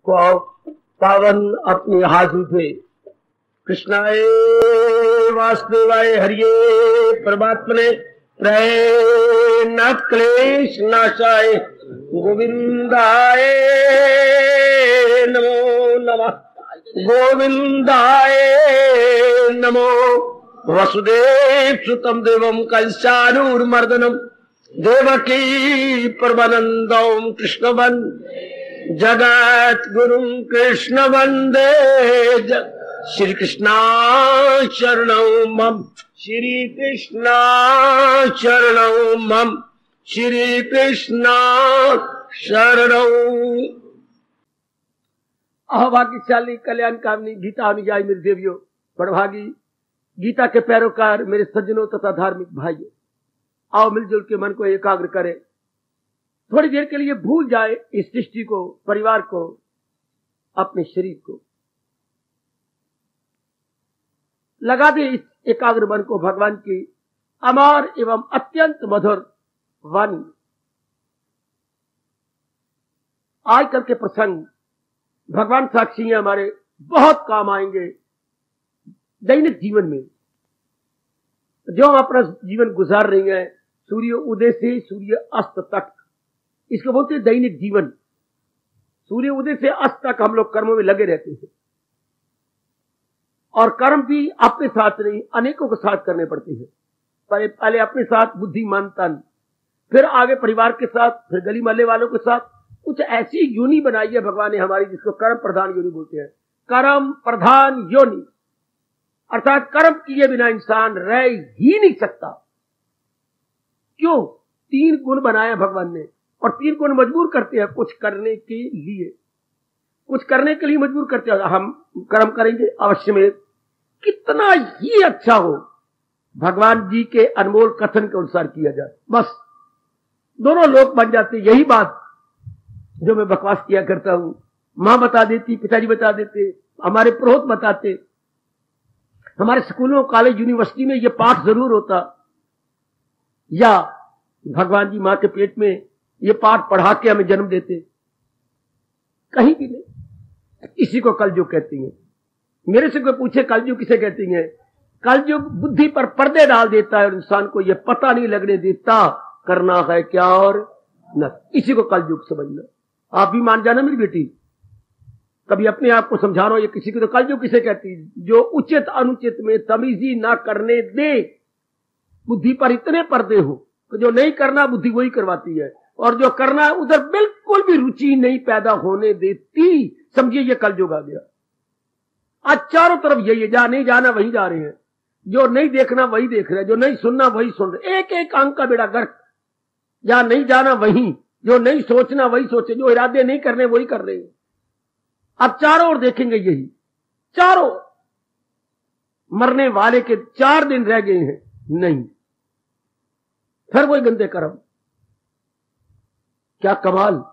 को पावन अपने हाथ उठे। कृष्णाय वासुदेवाय हरिये परमात्मने प्रय न क्लेश नाशाय गोविंदाय नमो नमः। गोविंदाय नमो। वसुदेव सुतम देवम कंसानुर्मर्दनम देवकी परमानंदम कृष्ण जगत गुरु कृष्ण वंदे श्री कृष्णा शरणौ मम। श्री कृष्णा शरणौ मम। श्री कृष्णा शरणौ। अभाग्यशाली कल्याणकामिनी गीता अनुयायी मेरे देवियों, बड़भागी गीता के पैरोकार मेरे सज्जनों तथा धार्मिक भाइयों, आओ मिलजुल के मन को एकाग्र करें। थोड़ी देर के लिए भूल जाए इस सृष्टि को, परिवार को, अपने शरीर को। लगा दे इस एकाग्र मन को भगवान की अमर एवं अत्यंत मधुर वाणी। आजकल के प्रसंग भगवान साक्षी हैं, हमारे बहुत काम आएंगे दैनिक जीवन में। जो हम अपना जीवन गुजार रही हैं, सूर्य उदय से सूर्य अस्त तक, इसको बोलते हैं दैनिक जीवन। सूर्य उदय से अस्त तक हम लोग कर्मों में लगे रहते हैं, और कर्म भी अपने साथ नहीं अनेकों के साथ करने पड़ते हैं। पहले अपने साथ बुद्धि मन तन, फिर आगे परिवार के साथ, फिर गली मोहल्ले वालों के साथ। कुछ ऐसी योनि बनाई है भगवान ने हमारी, जिसको कर्म प्रधान योनि बोलते हैं। कर्म प्रधान योनि अर्थात कर्म किए बिना इंसान रह ही नहीं सकता। क्यों? 3 गुण बनाए भगवान ने, और 3 गुण मजबूर करते हैं कुछ करने के लिए। कुछ करने के लिए मजबूर करते हैं। हम कर्म करेंगे अवश्य में, कितना ही अच्छा हो, भगवान जी के अनमोल कथन के अनुसार किया जाए, बस दोनों लोग बन जाते। यही बात जो मैं बकवास किया करता हूं, मां बता देती, पिताजी बता देते, हमारे पुरोहित बताते, हमारे स्कूलों कॉलेज यूनिवर्सिटी में ये पाठ जरूर होता, या भगवान जी मां के पेट में ये पाठ पढ़ा के हमें जन्म देते। कहीं भी नहीं। इसी को कलयुग कहती हैं। मेरे से कोई पूछे कलयुग किसे कहती हैं? कलयुग बुद्धि पर पर्दे डाल देता है और इंसान को यह पता नहीं लगने देता करना है क्या और न। इसी को कलयुग समझना। आप भी मान जाना मेरी बेटी, कभी अपने आप को समझा रहा हो ये किसी को, तो कलयुग किसे कहती है? जो उचित अनुचित में तमीजी ना करने दे, बुद्धि पर इतने पर्दे हो कि जो नहीं करना बुद्धि वही करवाती है, और जो करना है उधर बिल्कुल भी रुचि नहीं पैदा होने देती। समझिए ये कलयुग आ गया। आज चारों तरफ यही है, जहां नहीं जाना वहीं जा रहे हैं, जो नहीं देखना वही देख रहे हैं, जो नहीं सुनना वही सुन रहे। एक एक अंग का बेड़ा गर्क। जहां नहीं जाना वहीं, जो नहीं सोचना वही सोचे, जो इरादे नहीं करने वही कर रहे हैं। अब चारों ओर देखेंगे यही, चारों मरने वाले के 4 दिन रह गए हैं, नहीं, फिर वही गंदे कर्म। क्या कमाल।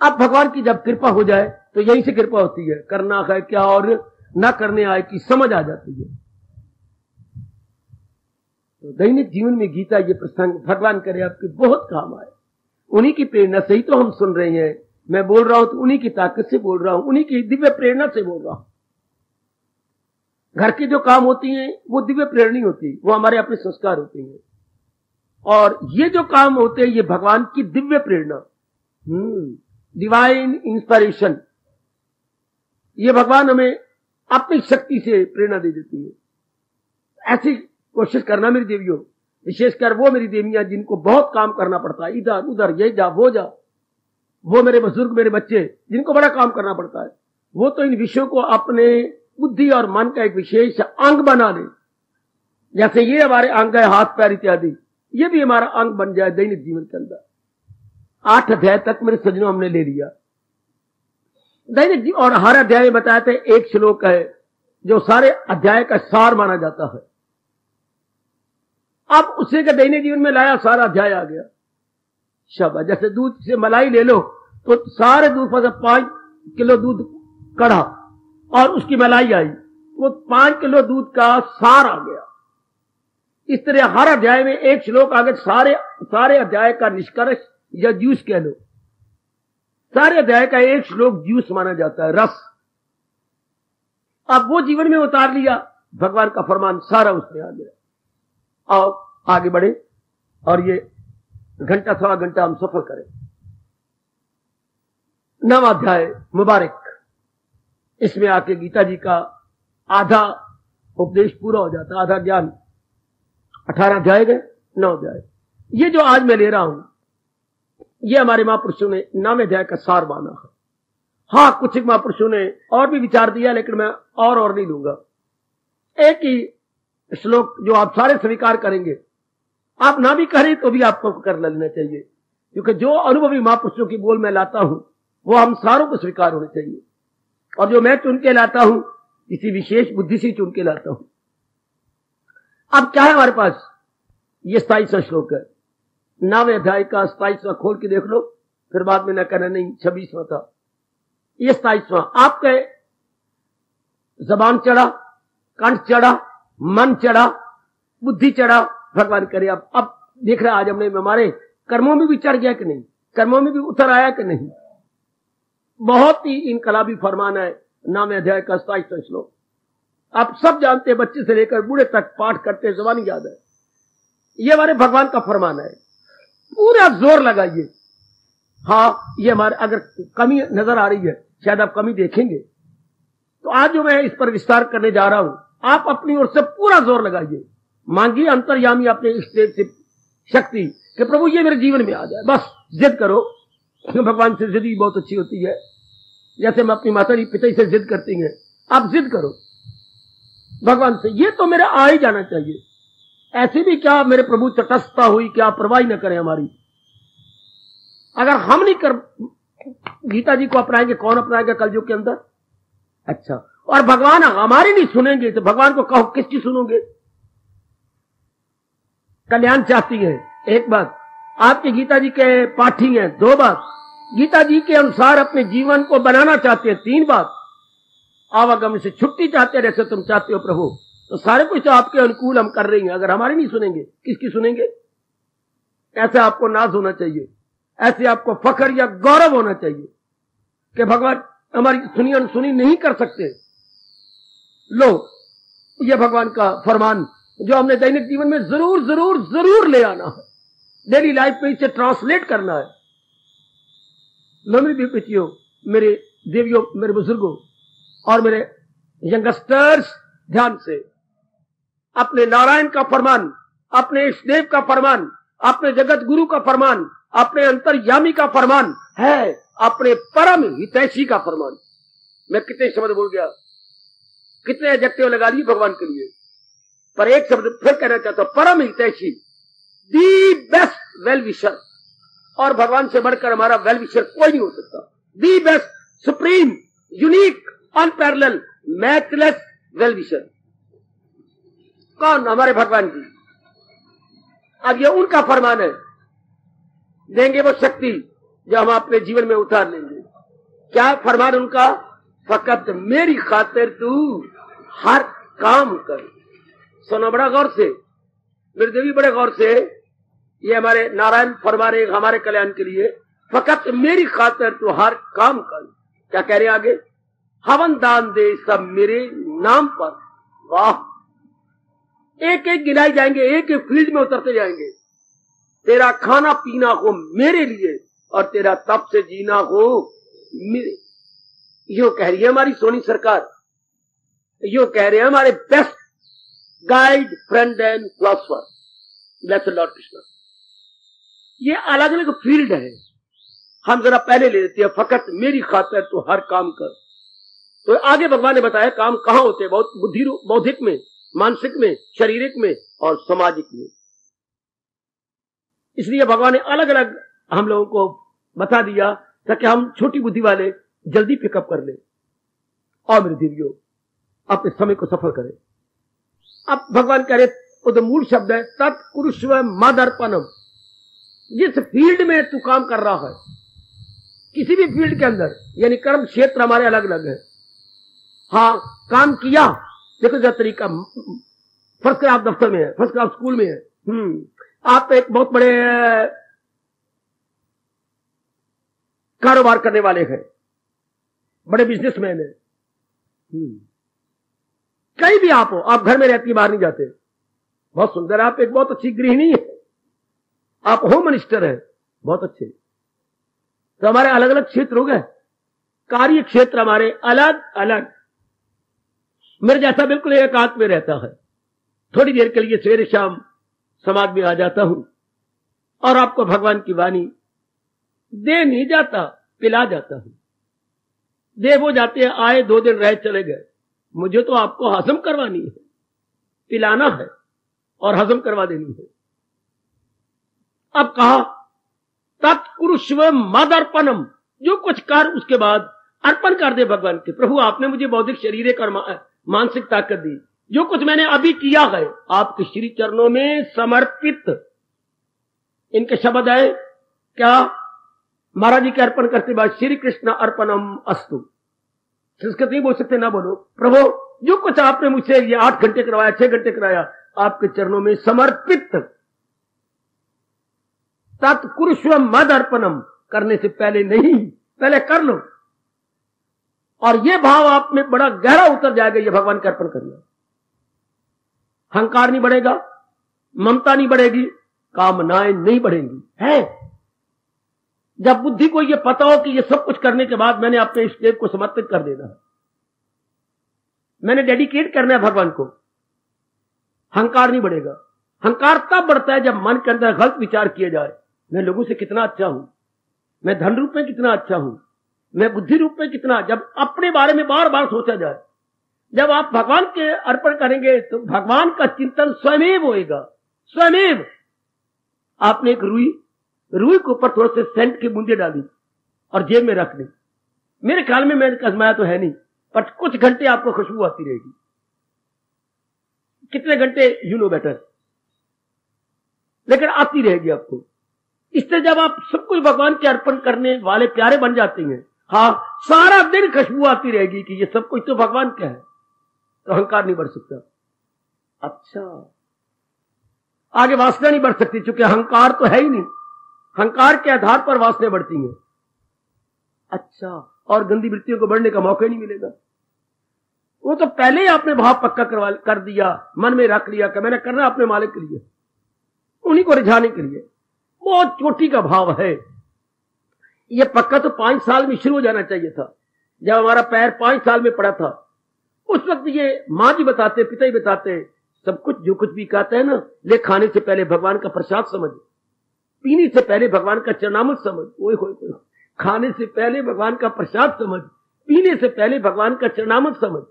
अब भगवान की जब कृपा हो जाए तो यहीं से कृपा होती है, करना है क्या और ना करने आए की समझ आ जाती है। तो दैनिक जीवन में गीता ये प्रसंग भगवान करे आपके बहुत काम आए। उन्हीं की प्रेरणा से ही तो हम सुन रहे हैं। मैं बोल रहा हूं तो उन्हीं की ताकत से बोल रहा हूं, उन्हीं की दिव्य प्रेरणा से बोल रहा हूं। घर की जो काम होती हैं वो दिव्य प्रेरणा होती है, वो हमारे अपने संस्कार होते हैं। और ये जो काम होते हैं ये भगवान की दिव्य प्रेरणा, डिवाइन इंस्पिरेशन। ये भगवान हमें अपनी शक्ति से प्रेरणा दे देती है। ऐसी कोशिश करना मेरी देवियों, विशेषकर वो मेरी देवियां जिनको बहुत काम करना पड़ता है, इधर उधर ये जा वो जा, वो मेरे बुजुर्ग मेरे बच्चे जिनको बड़ा काम करना पड़ता है, वो तो इन विषयों को अपने बुद्धि और मन का एक विशेष अंग बना ले। जैसे ये हमारे अंग है हाथ पैर इत्यादि, ये भी हमारा अंग बन जाए दैनिक जीवन के अंदर। 8 अध्याय तक मेरे सज्जनों हमने ले लिया दैनिक जीवन, और हर अध्याय में बताया था एक श्लोक है जो सारे अध्याय का सार माना जाता है। अब उसे का दैनिक जीवन में लाया, सारा अध्याय आ गया। शाबाश। जैसे दूध से मलाई ले लो तो सारे दूध पर 5 किलो दूध कढ़ा और उसकी मलाई आई, वो 5 किलो दूध का सार आ गया। इस तरह हर अध्याय में एक श्लोक आगे सारे अध्याय का निष्कर्ष या जूस कह लो, सारे अध्याय का एक श्लोक जूस माना जाता है, रस। अब वो जीवन में उतार लिया, भगवान का फरमान सारा उसमें आ गया। आओ आगे बढ़े और ये घंटा सवा घंटा हम सफर करें। 9वां अध्याय मुबारक। इसमें आके गीता जी का आधा उपदेश पूरा हो जाता, आधा ज्ञान। 18 अध्याय गए, 9 अध्याय। ये जो आज मैं ले रहा हूं, ये हमारे महापुरुषों ने 9वें अध्याय का सार माना है। हाँ, कुछ महापुरुषों ने और भी विचार दिया, लेकिन मैं और नहीं लूंगा। एक ही श्लोक जो आप सारे स्वीकार करेंगे, आप ना भी करें तो भी आपको कर लेना चाहिए, क्योंकि जो अनुभवी महापुरुषों की बोल मैं लाता हूं वो हम सारों को स्वीकार होने चाहिए। और जो मैं चुन के लाता हूं, किसी विशेष बुद्धि से चुन के लाता हूं। अब क्या है हमारे पास? ये 27वां श्लोक है, 9वें अध्याय का 27वां। खोल के देख लो, फिर बाद में न कहना नहीं 26वां था। ये 27वां। आपके जबान चढ़ा, कंठ चढ़ा, मन चढ़ा, बुद्धि चढ़ा, भगवान करे। अब देख रहे आज हमने हमारे कर्मों में भी चढ़ गया कि नहीं, कर्मों में भी उतर आया कि नहीं। बहुत ही इनकलाबी फरमान है 9वें अध्याय का 27वां श्लोक। आप सब जानते हैं, बच्चे से लेकर बूढ़े तक पाठ करते, जबान याद है। ये हमारे भगवान का फरमान है, पूरा जोर लगाइए। हाँ, ये हमारे अगर कमी नजर आ रही है, शायद आप कमी देखेंगे, तो आज जो मैं इस पर विस्तार करने जा रहा हूं, आप अपनी ओर से पूरा जोर लगाइए। मांगिए अंतर्यामी अपने इष्ट देव से शक्ति कि प्रभु ये मेरे जीवन में आ जाए। बस जिद करो। भगवान से जिद ही बहुत अच्छी होती है। जैसे हम अपनी माता जी पिता से जिद करती हैं, आप जिद करो भगवान से, ये तो मेरे आ ही जाना चाहिए। ऐसे भी क्या मेरे प्रभु तटस्थता हुई, क्या परवाही न करें हमारी। अगर हम नहीं कर गीता जी को अपनाएंगे, कौन अपनाएगा कलयुग के अंदर? अच्छा, और भगवान हमारी नहीं सुनेंगे तो भगवान को कहो किसकी सुनोगे? कल्याण चाहती है, एक बात। आपके गीता जी के पाठी हैं, 2 बात। गीता जी के अनुसार अपने जीवन को बनाना चाहते हैं, 3 बात। आवागम से छुट्टी चाहते हैं, जैसे तुम चाहते हो प्रभु। तो सारे कुछ तो आपके अनुकूल हम कर रही हैं। अगर हमारी नहीं सुनेंगे, किसकी सुनेंगे? ऐसे आपको नाज होना चाहिए, ऐसे आपको फख्र या गौरव होना चाहिए कि भगवान हमारी सुनी अनसुनी नहीं कर सकते। लो, ये भगवान का फरमान जो हमने दैनिक जीवन में जरूर जरूर जरूर ले आना है, डेली लाइफ में इसे ट्रांसलेट करना है। लो मेरे बेटियों, मेरे देवियों, मेरे बुजुर्गों और मेरे यंगस्टर्स, ध्यान से अपने नारायण का फरमान, अपने इष्टदेव का फरमान, अपने जगत गुरु का फरमान, अपने अंतर्यामी का फरमान है, अपने परम हितैषी का फरमान। मैं कितने शब्द बोल गया, कितने एडजेक्टिव लगा लिए भगवान के लिए, पर एक शब्द फिर कहना चाहता हूं, परम हितैषी, दी बेस्ट वेल विशर। और भगवान से बढ़कर हमारा वेल विशर कोई नहीं हो सकता। The best, supreme, unique, unparalleled, matchless well wisher कौन? हमारे भगवान जी। अब ये उनका फरमान है, देंगे वो शक्ति जो हम अपने जीवन में उतार लेंगे। क्या फरमान उनका? फकत मेरी खातिर तू हर काम कर। सुनो बड़ा गौर से, मेरे देवी बड़े गौर से, ये हमारे नारायण फरमा रहे हमारे कल्याण के लिए। फकत मेरी खातिर तू हर काम कर। क्या कह रहे हैं आगे? हवन दान दे सब मेरे नाम पर। वाह, एक एक गिनाए जाएंगे, एक एक फील्ड में उतरते जाएंगे। तेरा खाना पीना हो मेरे लिए और तेरा तप से जीना हो मेरे। यो कह रही है हमारी सोनी सरकार, यो कह रहे हैं हमारे best guide, friend and philosopher blessed Lord Krishna. ये अलग अलग फील्ड है, हम जरा पहले ले लेते हैं। फकत मेरी खातिर तो हर काम कर। तो आगे भगवान ने बताया काम कहां होते हैं, बहुत बुद्धि, बौद्धिक में, मानसिक में, शारीरिक में और सामाजिक में। इसलिए भगवान ने अलग अलग हम लोगों को बता दिया ताकि हम छोटी बुद्धि वाले जल्दी पिकअप कर ले और मेरे देवियों अपने समय को सफल करें। अब भगवान कह रहे, तो मूल शब्द है तत्कुरुष्व मदर्पणम। जिस फील्ड में तू काम कर रहा है, किसी भी फील्ड के अंदर, यानी कर्म क्षेत्र हमारे अलग अलग है। हाँ, काम किया, देखो जो तरीका, फर्स्ट क्लास दफ्तर में है, फर्स्ट क्लास स्कूल में है, आप एक बहुत बड़े कारोबार करने वाले हैं, बड़े बिजनेसमैन हैं। कहीं भी आप हो, आप घर में रहती बाहर नहीं जाते, बहुत सुंदर, आप एक बहुत अच्छी गृहिणी है, आप होम मिनिस्टर है, बहुत अच्छे। तो हमारे अलग अलग क्षेत्र हो गए, कार्य क्षेत्र हमारे अलग अलग। मेरे जैसा बिल्कुल एकांत में रहता है, थोड़ी देर के लिए सवेरे शाम समाज में आ जाता हूं और आपको भगवान की वाणी दे नहीं जाता, पिला जाता हूं। दे वो जाते हैं, आए 2 दिन रहे चले गए, मुझे तो आपको हजम करवानी है, पिलाना है और हजम करवा देनी है। अब कहा तत्कुरुष्व मदर्पणम, जो कुछ कर उसके बाद अर्पण कर दे भगवान के। प्रभु आपने मुझे बौद्धिक शरीर और मानसिक ताकत दी, जो कुछ मैंने अभी किया है आपके श्री चरणों में समर्पित। इनके शब्द है क्या, महाराज जी के अर्पण करते बाद श्री कृष्ण अर्पणम अस्तु। संस्कृत नहीं बोल सकते, ना बोलो। प्रभु जो कुछ आपने मुझसे ये 8 घंटे करवाया, 6 घंटे कराया, आपके चरणों में समर्पित। तत्कुरुष्व मद अर्पणम, करने से पहले नहीं, पहले कर लो। और ये भाव आप में बड़ा गहरा उतर जाएगा, ये भगवान का अर्पण करना। अहंकार नहीं बढ़ेगा, ममता नहीं बढ़ेगी, कामनाएं नहीं बढ़ेंगी। है जब बुद्धि को ये पता हो कि ये सब कुछ करने के बाद मैंने अपने इष्ट देव को समर्पित कर देना है, मैंने डेडिकेट करना है भगवान को, अहंकार नहीं बढ़ेगा। अहंकार तब बढ़ता है जब मन के अंदर गलत विचार किए जाए, मैं लोगों से कितना अच्छा हूं, मैं धन रूप में कितना अच्छा हूं, मैं बुद्धि रूप में कितना, जब अपने बारे में बार बार सोचा जाए। जब आप भगवान के अर्पण करेंगे तो भगवान का चिंतन स्वयं होएगा, स्वयं। आपने एक रुई के ऊपर थोड़े से सेंट की बूंदे डाली और जेब में रख ली, मेरे ख्याल में मैंने आजमाया तो है नहीं, पर कुछ घंटे आपको खुशबू आती रहेगी। कितने घंटे यू नो बेटर, लेकिन आती रहेगी आपको। इससे जब आप सब कुछ भगवान के अर्पण करने वाले प्यारे बन जाते हैं, हाँ, सारा दिन खुशबू आती रहेगी कि ये सब कुछ तो भगवान का है, तो अहंकार नहीं बढ़ सकता। अच्छा, आगे वासना नहीं बढ़ सकती, क्योंकि अहंकार तो है ही नहीं, अहंकार के आधार पर वासना बढ़ती हैं। अच्छा, और गंदी वृत्तियों को बढ़ने का मौका ही नहीं मिलेगा। वो तो पहले ही आपने भाव पक्का कर दिया, मन में रख लिया कि मैंने करना अपने मालिक के लिए, उन्हीं को रिझाने के लिए। बहुत चोटी का भाव है। ये पक्का तो 5 साल में शुरू हो जाना चाहिए था। जब हमारा पैर 5 साल में पड़ा था, उस वक्त ये माँ जी बताते, पिता ही बताते, सब कुछ जो कुछ भी कहते हैं ना, ले खाने से पहले भगवान का प्रसाद समझ, पीने से पहले भगवान का चरणामृत समझ। ओए खाने से पहले भगवान का प्रसाद समझ, पीने से पहले भगवान का चरणामृत समझ,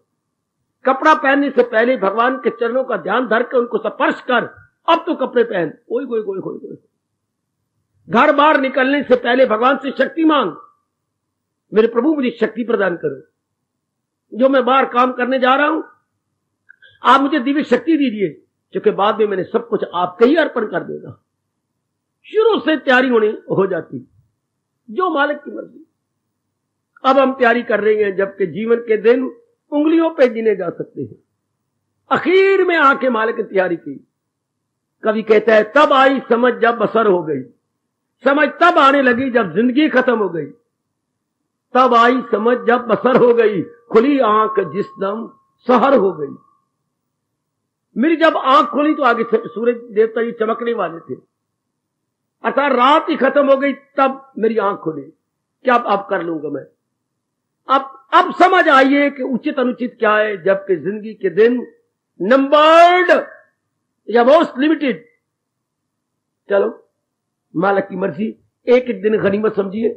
कपड़ा पहनने से पहले भगवान के चरणों का ध्यान धर के उनको स्पर्श कर, अब तो कपड़े पहन। ओए घर बाहर निकलने से पहले भगवान से शक्ति मांग, मेरे प्रभु मुझे शक्ति प्रदान करो, जो मैं बाहर काम करने जा रहा हूं आप मुझे दिव्य शक्ति दीजिए, क्योंकि बाद में मैंने सब कुछ आपके ही अर्पण कर देगा। शुरू से तैयारी हो जाती, जो मालिक की मर्जी। अब हम तैयारी कर रहे हैं, जबकि जीवन के दिन उंगलियों पे गिने जा सकते हैं। आखिर में आके मालिक की तैयारी की। कभी कहता है तब आई समझ जब बसर हो गई, समझ तब आने लगी जब जिंदगी खत्म हो गई। तब आई समझ जब बसर हो गई, खुली आंख जिस दम सहर हो गई। मेरी जब आंख खुली तो आगे सूरज देवता जी चमकने वाले थे, अर्थात रात ही खत्म हो गई, तब मेरी आंख खुली। क्या अब कर लूंगा मैं? अब समझ आइए कि उचित अनुचित क्या है, जबकि जिंदगी के दिन नंबर्ड या मोस्ट लिमिटेड। चलो मालिक की मर्जी, एक एक दिन गनीमत समझिए,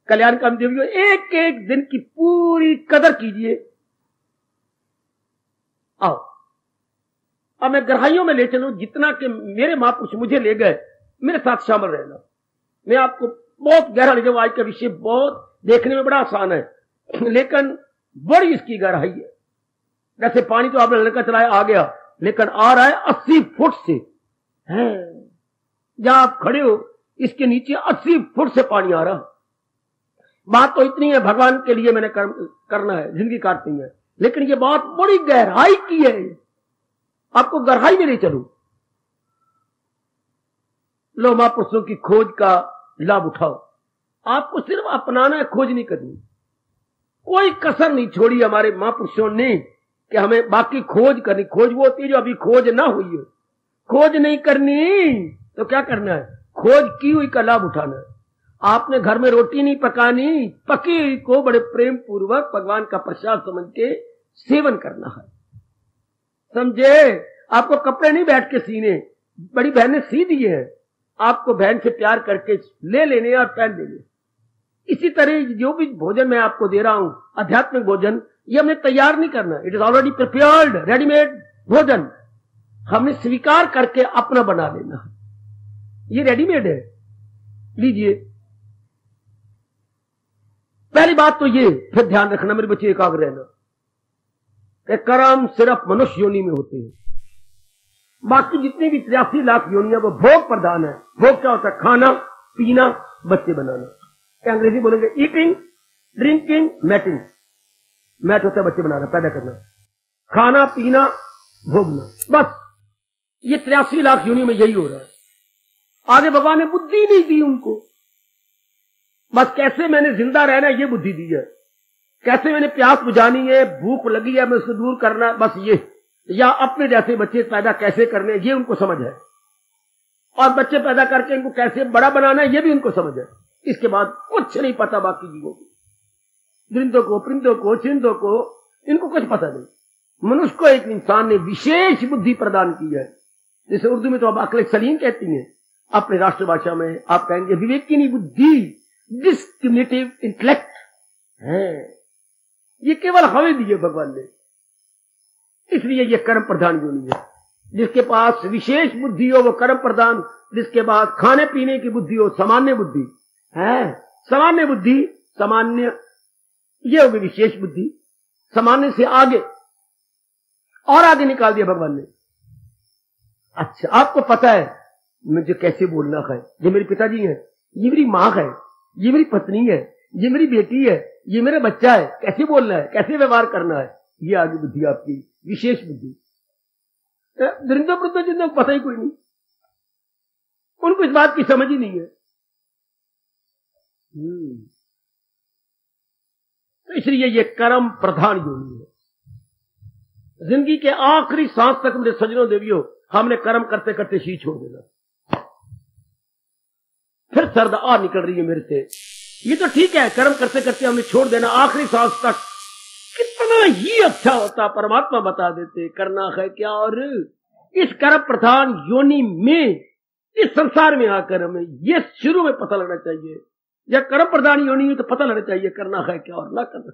कल्याण का देवियों, एक एक दिन की पूरी कदर कीजिए। आओ अब मैं गहराइयों में ले चलूं, जितना कि मेरे महापुरुष मुझे ले गए, मेरे साथ शामिल रहना। मैं आपको बहुत गहरा ले जाऊं। आज का विषय बहुत देखने में बड़ा आसान है, लेकिन बड़ी इसकी गहराई है। जैसे पानी तो आपने लड़का चलाया आ गया, लेकिन आ रहा है 80 फुट से है। जहां आप खड़े हो इसके नीचे 80 फुट से पानी आ रहा। बात तो इतनी है, भगवान के लिए मैंने करना है, जिंदगी काटनी है, लेकिन ये बात बड़ी गहराई की है। आपको गहराई में ले चलूं। लो महापुरुषों की खोज का लाभ उठाओ। आपको सिर्फ अपनाना है, खोज नहीं करनी। कोई कसर नहीं छोड़ी हमारे महापुरुषों ने कि हमें बाकी खोज करनी। खोज वो होती है जो अभी खोज ना हुई है। खोज नहीं करनी तो क्या करना है, खोज की हुई का लाभ उठाना है। आपने घर में रोटी नहीं पकानी, पकी हुई को बड़े प्रेम पूर्वक भगवान का प्रसाद समझ के सेवन करना है, समझे। आपको कपड़े नहीं बैठ के सीने, बड़ी बहन ने सी दिए हैं, आपको बहन से प्यार करके ले लेने और पहन लेने। इसी तरह जो भी भोजन मैं आपको दे रहा हूं, आध्यात्मिक भोजन, ये हमें तैयार नहीं करना, it is already prepared, readymade भोजन हमने स्वीकार करके अपना बना लेना है, ये रेडीमेड है, लीजिए। पहली बात तो ये, फिर ध्यान रखना मेरे बच्चे, एकाग्र रहना कि कर्म सिर्फ मनुष्य योनि में होते हैं। बाकी जितनी भी 83 लाख योनियां वो भोग प्रधान है। भोग क्या होता है, खाना पीना, बच्चे बनाना। क्या अंग्रेजी बोलेंगे, ईटिंग ड्रिंकिंग मैटिंग। मैट होता है बच्चे बनाना, पैदा करना, खाना पीना भोगना, बस ये 83 लाख योनि में यही हो रहा है। आगे भगवान ने बुद्धि नहीं दी उनको, बस कैसे मैंने जिंदा रहना है ये बुद्धि दी है, कैसे मैंने प्यास बुझानी है, भूख लगी है मैं उसको दूर करना, बस ये, या अपने जैसे बच्चे पैदा कैसे करने ये उनको समझ है, और बच्चे पैदा करके इनको कैसे बड़ा बनाना है ये भी उनको समझ है। इसके बाद कुछ नहीं पता बाकी जीवों को, दृंदों को, परिंदों को, चिंदों को, इनको कुछ पता नहीं। मनुष्य को एक इंसान ने विशेष बुद्धि प्रदान की है, जिसे उर्दू में तो अब अक्ल सलीम कहती है, अपनी राष्ट्रभाषा में आप कहेंगे विवेकिनी बुद्धि, डिस्क्रिमिनेटिव इंटेलेक्ट है। ये केवल हमें दिए भगवान ने, इसलिए ये कर्म प्रधान योनि है। जिसके पास विशेष बुद्धि हो वो कर्म प्रधान, जिसके पास खाने पीने की बुद्धि हो सामान्य बुद्धि है। सामान्य बुद्धि, सामान्य ये होगी विशेष बुद्धि, सामान्य से आगे और आगे निकाल दिया भगवान ने। अच्छा, आपको पता है मुझे कैसे बोलना है, ये मेरे पिताजी हैं, ये मेरी माँ है, ये मेरी पत्नी है, ये मेरी बेटी है, ये मेरा बच्चा है, कैसे बोलना है, कैसे व्यवहार करना है, ये आगे बुद्धि आपकी विशेष बुद्धि। दरिंदों पर जिनको पता ही कोई नहीं, उनको इस बात की समझ ही नहीं है। तो इसलिए ये कर्म प्रधान योनि है। जिंदगी के आखिरी सांस तक मेरे सज्जनों देवियों हमने कर्म करते करते शी छोड़ देना। फिर सर्द आ निकल रही है मेरे से, ये तो ठीक है, कर्म करते करते हमने छोड़ देना आखिरी सांस तक, कितना ही अच्छा होता। परमात्मा बता देते करना है क्या, और इस कर्म प्रधान योनि में, इस संसार में आकर हमें ये शुरू में पता लगना चाहिए, या कर्म प्रधान योनि में तो पता लगना चाहिए करना है क्या और ना करना।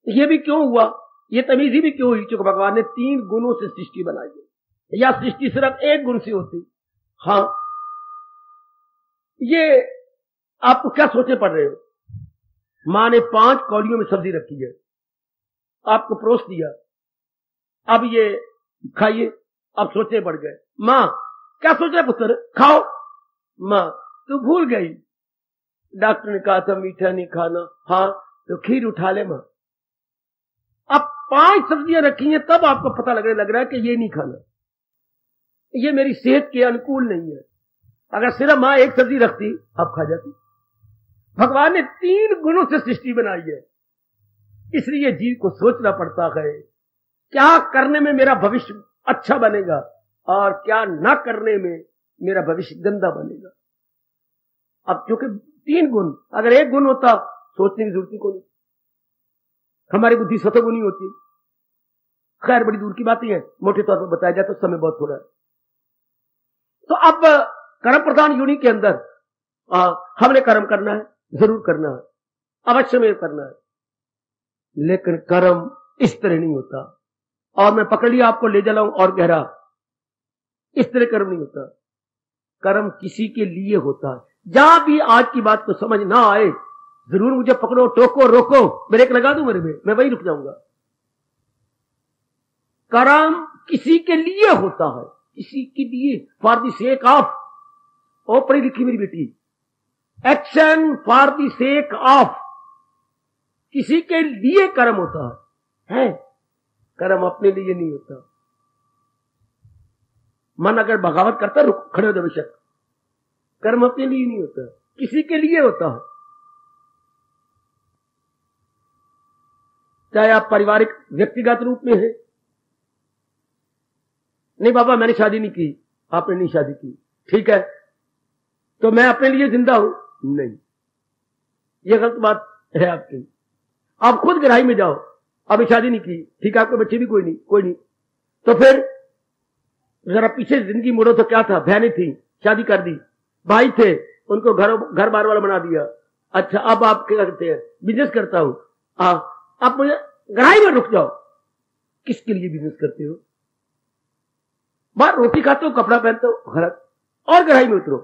ये भी क्यों हुआ, ये तमीजी भी क्यों हुई, क्योंकि भगवान ने 3 गुणों से सृष्टि बनाई है, या सृष्टि सिर्फ 1 गुण से होती। हाँ, ये आपको क्या सोचे पड़ रहे हो, मां ने 5 कौड़ियों में सब्जी रखी है, आपको परोस दिया, अब ये खाइए, अब सोचे पड़ गए। मां क्या सोचे पुत्र, खाओ। मां तू भूल गई, डॉक्टर ने कहा था मीठा नहीं खाना, हाँ तो खीर उठा ले मां। अब 5 सब्जियां रखी हैं, तब आपको पता लग रहा है कि ये नहीं खाना, ये मेरी सेहत के अनुकूल नहीं है। अगर सिर्फ मां 1 सब्जी रखती आप खा जाती। भगवान ने 3 गुणों से सृष्टि बनाई है, इसलिए जीव को सोचना पड़ता है क्या करने में मेरा भविष्य अच्छा बनेगा और क्या ना करने में मेरा भविष्य गंदा बनेगा। अब क्योंकि 3 गुण, अगर 1 गुण होता सोचने की जरूरत को नहीं, हमारी बुद्धि सतोगुणी होती। खैर बड़ी दूर की बातें हैं, मोटे तौर पर बताया जाए तो समय बहुत थोड़ा है। तो अब कर्म प्रधान योनि के अंदर हमने कर्म करना है, जरूर करना है, अवश्य में करना है, लेकिन कर्म इस तरह नहीं होता। और मैं पकड़ लिया आपको ले चलाऊं और गहरा, इस तरह कर्म नहीं होता। कर्म किसी के लिए होता है। जहां भी आज की बात को समझ ना आए जरूर मुझे पकड़ो, टोको, रोको, ब्रेक लगा दो मेरे में, मैं वही रुक जाऊंगा। कर्म किसी के लिए होता है, किसी के लिए, फॉर द सेक ऑफ। ओ पढ़ी लिखी मेरी बेटी, action for the sake of, किसी के लिए कर्म होता है, कर्म अपने लिए नहीं होता। मन अगर बगावत करता रुक खड़े हो जाओ बेशक, कर्म अपने लिए नहीं होता। किसी के लिए होता है। चाहे आप पारिवारिक व्यक्तिगत रूप में है, नहीं बाबा मैंने शादी नहीं की, आपने नहीं शादी की, ठीक है, तो मैं अपने लिए जिंदा हूं, नहीं, यह गलत बात है आपकी। आप खुद गहराई में जाओ, आपने शादी नहीं की, ठीक है, आपके बच्चे भी कोई नहीं, तो फिर जरा पीछे जिंदगी मुड़ो तो क्या था, बहनें थी, शादी कर दी, भाई थे, उनको घर बार वाला बना दिया, अच्छा अब आप क्या करते हैं, बिजनेस करता हूं, आप मुझे गहराई में रुक जाओ, किसके लिए बिजनेस करते हो, बाहर रोटी खाते हो, कपड़ा पहनते हो, गलत, और गहराई में उतरो,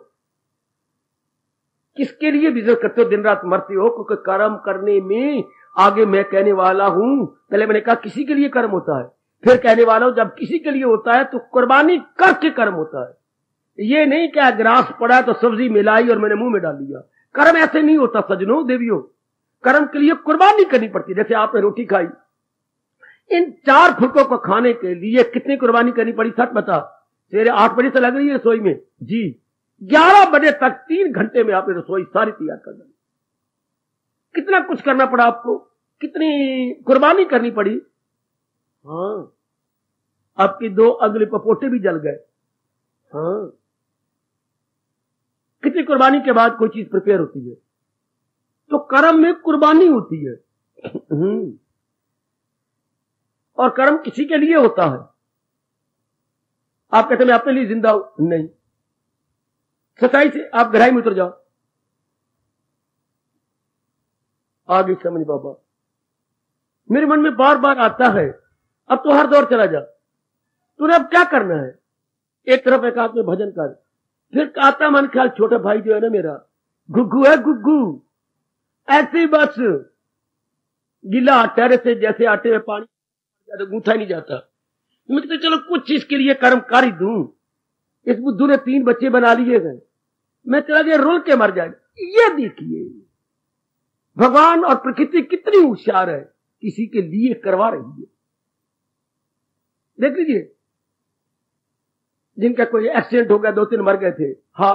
किसके लिए बिजनेस करते हो, दिन रात मरते हो, क्योंकि कर्म करने में आगे मैं कहने वाला हूं, पहले मैंने कहा किसी के लिए कर्म होता है, फिर कहने वाला हूं जब किसी के लिए होता है तो कुर्बानी करके कर्म होता है, ये नहीं क्या ग्रास पड़ा तो सब्जी मिलाई और मैंने मुंह में डाल दिया, कर्म ऐसे नहीं होता सजनों देवियों, कर्म के लिए कुर्बानी करनी पड़ती। जैसे आपने रोटी खाई, इन 4 फुलकों को खाने के लिए कितनी कुर्बानी करनी पड़ी, सच बता, सवेरे 8 बजे से लग रही है रसोई में जी, 11 बजे तक 3 घंटे में आपने रसोई सारी तैयार कर दी, कितना कुछ करना पड़ा आपको, कितनी कुर्बानी करनी पड़ी। हाँ, आपके 2 अगले पपोटे भी जल गए। हाँ, कितनी कुर्बानी के बाद कोई चीज प्रिपेयर होती है, तो कर्म में कुर्बानी होती है। और कर्म किसी के लिए होता है। आप कहते मैं अपने लिए जिंदा हूं, नहीं, सच्चाई से आप गहराई में उतर जाओ, आगे समझ बाबा, मेरे मन में बार बार आता है, अब तो हर दौर चला जा, तूने अब क्या करना है, एक तरफ एक हाथ में भजन कर, फिर आता मन ख्याल छोटा भाई जो है ना मेरा गुग्गू है, गुग्गू ऐसे ही बस गीला आटे से जैसे आटे में पानी गूंथा नहीं जाता, मैं तो चलो कुछ चीज के लिए कर्म कर ही दूं। इस बुद्धू ने 3 बच्चे बना लिए गए, मैं चला गया रुल के मर जाएगा। ये देखिए भगवान और प्रकृति कितनी होशियार है, किसी के लिए करवा रही है। देख लीजिए, जिनका कोई एक्सीडेंट हो गया, 2-3 मर गए थे, हाँ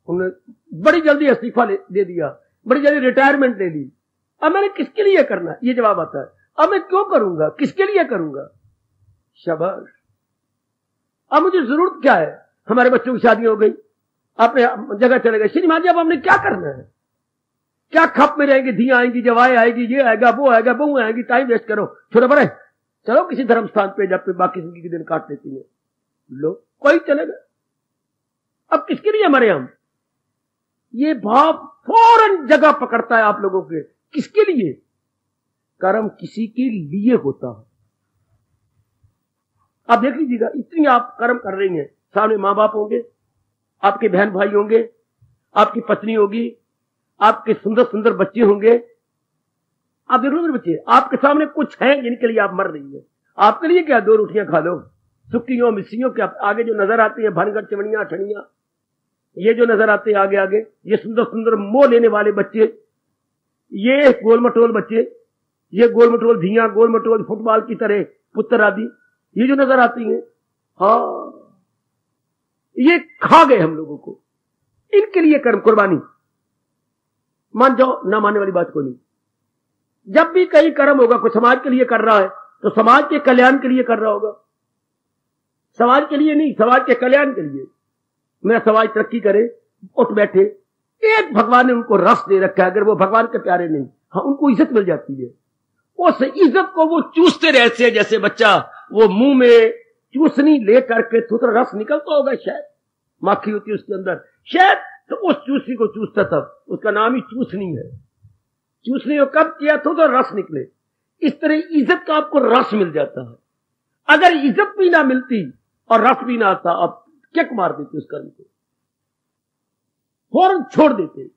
उन्होंने बड़ी जल्दी इस्तीफा दे दिया, बड़ी जल्दी रिटायरमेंट ले ली। अब मैंने किसके लिए करना, ये जवाब आता है, अब मैं क्यों करूंगा, किसके लिए करूंगा, शाबाश। अब मुझे जरूरत क्या है, हमारे बच्चों की शादी हो गई, अपने जगह चले गए, श्रीमान जी अब हमने क्या करना है, क्या खप में रहेंगे, धी आएंगी, जवाएं आएगी, ये आएगा, वो आएगा, बहू आएगी, टाइम वेस्ट करो, छोटे बड़े चलो किसी धर्म स्थान पे जब पे बाकी जिंदगी के दिन काट लेती है, लो कोई चलेगा, अब किसके लिए मरे हम। ये भाव फौरन जगह पकड़ता है आप लोगों के, किसके लिए, कर्म किसी के लिए होता है। आप देख लीजिएगा, इतनी आप कर्म कर रही हैं, सामने मां बाप होंगे, आपके बहन भाई होंगे, आपकी पत्नी होगी, आपके सुंदर सुंदर बच्चे होंगे, आप देख लो मेरे बच्चे, आपके सामने कुछ हैं जिनके लिए आप मर रही है, आपके लिए क्या 2 रोटियां खा लो, सुक्कियों मिस्सियों के आगे जो नजर आती है, भनगढ़ चिमनियां ठनियां, ये जो नजर आते हैं आगे आगे, ये सुंदर सुंदर मोह लेने वाले बच्चे, ये गोल मटोल बच्चे, ये गोल मटोल धियां, गोल मटोल फुटबॉल की तरह पुत्र आदि, ये जो नजर आती हैं, हाँ ये खा गए हम लोगों को, इनके लिए कर्म कुर्बानी। मान जाओ ना मानने वाली बात कोई नहीं, जब भी कहीं कर्म होगा, कोई समाज के लिए कर रहा है तो समाज के कल्याण के लिए कर रहा होगा, समाज के लिए नहीं, समाज के कल्याण के लिए। मेरा समाज तरक्की करे, उठ बैठे, एक भगवान ने उनको रस दे रखा है, अगर वो भगवान के प्यारे नहीं, हाँ उनको इज्जत मिल जाती है, उस इज्जत को वो चूसते रहते हैं, जैसे बच्चा वो मुंह में चूसनी ले करके थोड़ा रस निकलता होगा, शायद माखी होती है उसके अंदर, शायद तो उस चूसनी को चूसता, तब उसका नाम ही चूसनी है। चूसनी को कब किया तो रस निकले, इस तरह इज्जत का आपको रस मिल जाता है। अगर इज्जत भी ना मिलती और रस भी ना आता, आप किक मार देते उस कर्म को, फौरन छोड़ देते।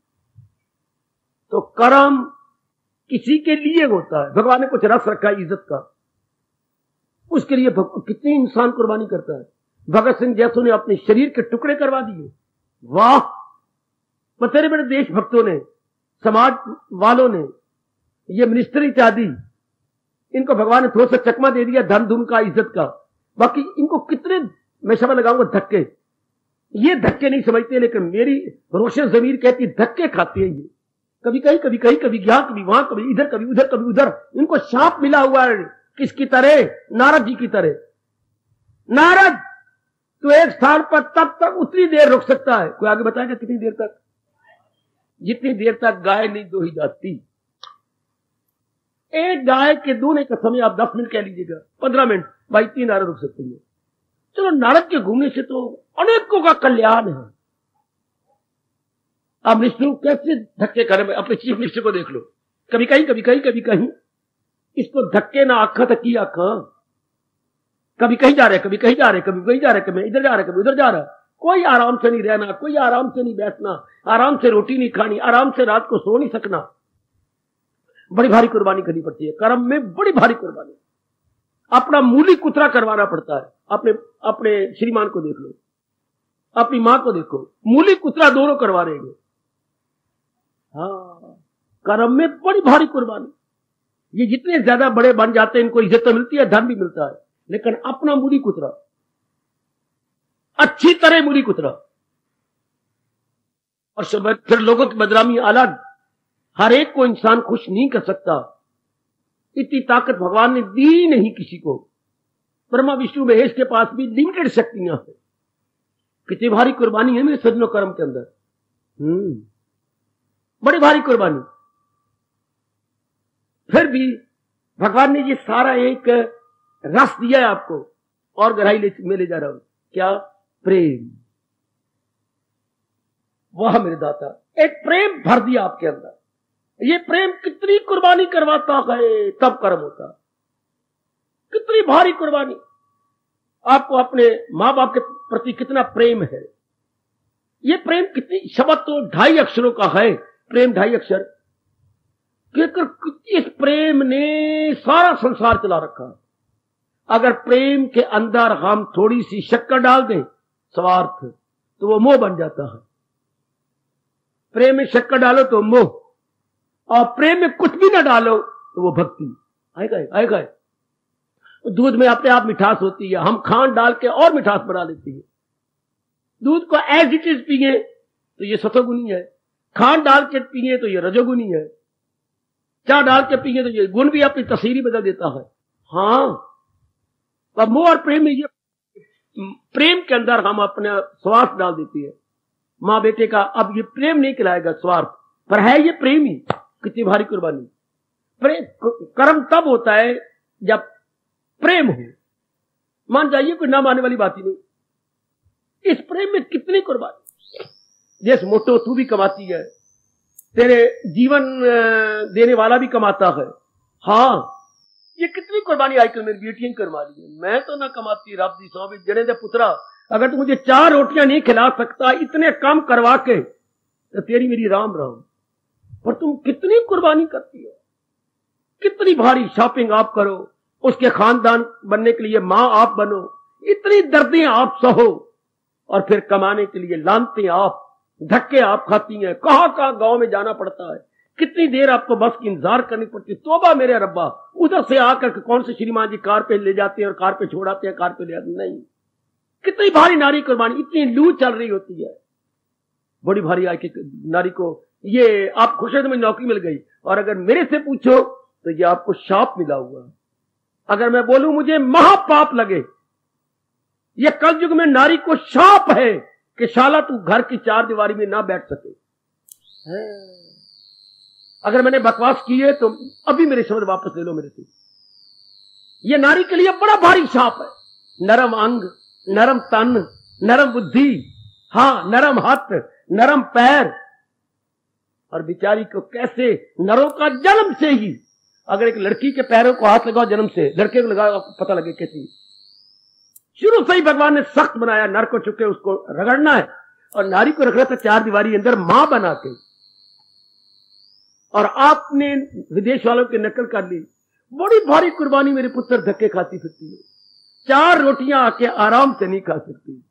तो कर्म किसी के लिए होता है, भगवान ने कुछ रस रखा है इज्जत का, उसके लिए कितनी इंसान कुर्बानी करता है। भगत सिंह जैसों ने अपने शरीर के टुकड़े करवा दिए, वाह, बतेरे बड़े देशभक्तों ने, समाज वालों ने, ये मिनिस्टर इत्यादि, इनको भगवान ने थोड़ा सा चकमा दे दिया धन धुन का, इज्जत का, बाकी इनको कितने मैं शब्द लगाऊंगा धक्के, ये धक्के नहीं समझते, लेकिन मेरी रोशन ज़मीर कहती धक्के खाते हैं ये, कभी कहीं कभी कहीं, कभी यहाँ कभी वहां, कभी इधर कभी उधर कभी उधर। इनको सांप मिला हुआ है, किसकी तरह? नारद जी की तरह। नारद तो एक स्थान पर तब तक उतनी देर रुक सकता है, कोई आगे बताएगा कितनी देर तक? जितनी देर तक गाय नहीं दोही जाती। एक गाय के दूने का समय आप 10 मिनट कह लीजिएगा, 15 मिनट, भाई 3 नारद रुक सकते हैं। चलो, नारद के घूमने से तो अनेकों का कल्याण है। आप मिनिस्टर कैसे धक्के करें? अपने चीफ मिनिस्टर को देख लो, कभी कहीं कभी कहीं कभी कहीं। इसको धक्के ना आखा तक की आखा, कभी कहीं जा रहे, कभी कहीं जा रहे, कभी कहीं जा रहे, कभी इधर जा रहे, कभी उधर जा रहा। कोई आराम से नहीं रहना, कोई आराम से नहीं बैठना, आराम से रोटी नहीं खानी, आराम से रात को सो नहीं सकना। बड़ी भारी कुर्बानी करनी पड़ती है कर्म में, बड़ी भारी कुर्बानी। अपना मूली कुतरा करवाना पड़ता है। अपने अपने श्रीमान को देख लो, अपनी मां को देखो, मूली कुतरा दोनों करवा रहे हैं। हाँ, कर्म में बड़ी भारी कुर्बानी। ये जितने ज्यादा बड़े बन जाते हैं, इनको इज्जत तो मिलती है, धन भी मिलता है, लेकिन अपना मूली कुतरा, अच्छी तरह मूली कुतरा। और फिर लोगों की बदनामी अलग। हर एक को इंसान खुश नहीं कर सकता, इतनी ताकत भगवान ने दी नहीं किसी को। ब्रह्मा विष्णु महेश के पास भी लिमिटेड शक्तियां हैं। कितनी भारी कुर्बानी है मेरे सज्जनों कर्म के अंदर। बड़ी भारी कुर्बानी। फिर भी भगवान ने ये सारा एक रस दिया है आपको, और गहराई में ले जा रहा हूं। क्या? प्रेम। वह मेरे दाता, एक प्रेम भर दिया आपके अंदर। ये प्रेम कितनी कुर्बानी करवाता है तब कर्म होता। कितनी भारी कुर्बानी। आपको अपने मां बाप के प्रति कितना प्रेम है। ये प्रेम कितनी, शब्द तो 2.5 अक्षरों का है, प्रेम 2.5 अक्षर। इस प्रेम ने सारा संसार चला रखा। अगर प्रेम के अंदर हम थोड़ी सी शक्कर डाल दें, स्वार्थ, तो वो मोह बन जाता है। प्रेम में शक्कर डालो तो मोह, और प्रेम में कुछ भी ना डालो तो वो भक्ति। आएगा। दूध में अपने आप मिठास होती है, हम खांड डाल के और मिठास बना लेती है। दूध को एज इट इज पिए तो ये सतोगुनी है, खांड डाल के पिए तो ये रजोगुनी है, चाय डाल के पिए तो ये गुण भी अपनी तस्वीर बदल देता है। हाँ, अब मोह और प्रेम में ये प्रेम के अंदर हम अपने स्वार्थ डाल देती है। माँ बेटे का अब ये प्रेम नहीं कहलाएगा, स्वार्थ, पर है ये प्रेम ही। कितनी भारी कुर्बानी। कर्म तब होता है जब प्रेम हो। मान जाइए, कोई ना मानने वाली बात ही नहीं। इस प्रेम में कितनी कुर्बानी। जैसे मोटो तू भी कमाती है, तेरे जीवन देने वाला भी कमाता है। हाँ, ये कितनी कुर्बानी आजकल मेरी बेटियां करवा रही है। मैं तो ना कमाती, रब दी सौ भी जने दे पुत्रा, अगर तू मुझे 4 रोटियां नहीं खिला सकता इतने काम करवा के, तो तेरी मेरी राम राम। पर तुम कितनी कुर्बानी करती हो। कितनी भारी शॉपिंग आप करो, उसके खानदान बनने के लिए मां आप बनो, इतनी दर्दें आप सहो, और फिर कमाने के लिए लानते आप, धक्के आप खाती हैं, कहां गांव में जाना पड़ता है, कितनी देर आपको बस की इंतजार करनी पड़ती है। तोबा मेरे रब्बा, उधर से आकर कौन से श्रीमान जी कार पे ले जाते हैं और कार पे छोड़ाते हैं, कार पे ले आते नहीं। कितनी भारी नारी कुर्बानी। इतनी लू चल रही होती है, बड़ी भारी आके नारी को। ये आप खुश है तो मुझे नौकरी मिल गई, और अगर मेरे से पूछो तो ये आपको शाप मिला हुआ। अगर मैं बोलूं मुझे महापाप लगे, ये कलयुग में नारी को शाप है कि शाला तू घर की 4 दीवारी में ना बैठ सके। अगर मैंने बकवास की है तो अभी मेरे शब्द वापस ले लो मेरे से। ये नारी के लिए बड़ा भारी शाप है। नरम अंग, नरम तन, नरम बुद्धि, हाँ, नरम हाथ, नरम पैर, और बेचारी को कैसे नरों का जन्म से ही। अगर एक लड़की के पैरों को हाथ लगाओ जन्म से, लड़के को लगाओ, आपको पता लगे कैसी। शुरू से ही भगवान ने सख्त बनाया, नर को चुके उसको रगड़ना है, और नारी को रगड़ा था 4 दीवारी अंदर मां बना के। और आपने विदेश वालों की नकल कर ली। बड़ी भारी कुर्बानी मेरे पुत्र धक्के खाती फिरती है, 4 रोटियां आके आराम से नहीं खा सकती।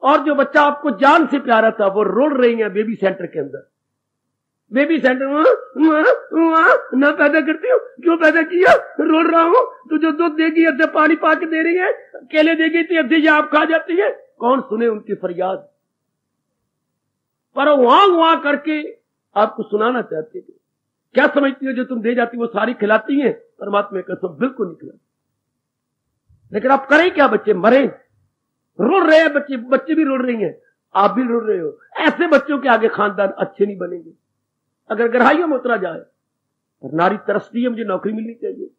और जो बच्चा आपको जान से प्यारा था वो रोल रही है बेबी सेंटर के अंदर। बेबी सेंटर में ना पैदा करती हूँ, क्यों पैदा किया, रोल रहा हूं। तो जो दूध देगी अद्धे पानी पा के दे रही है, केले देगी तो अद्धे ये आप खा जाती है। कौन सुने उनकी फरियाद। पर वहां वहां करके आपको सुनाना चाहते थे। क्या समझती हो जो तुम दे जाती वो सारी खिलाती हैं? परमात्मा की कसम बिल्कुल नहीं खिलाती। लेकिन आप करें क्या? बच्चे मरे, रुल रहे हैं, बच्चे भी रुल रही हैं, आप भी रुल रहे हो। ऐसे बच्चों के आगे खानदान अच्छे नहीं बनेंगे अगर गहराइयों में उतरा जाए। और नारी तरसती है मुझे नौकरी मिलनी चाहिए।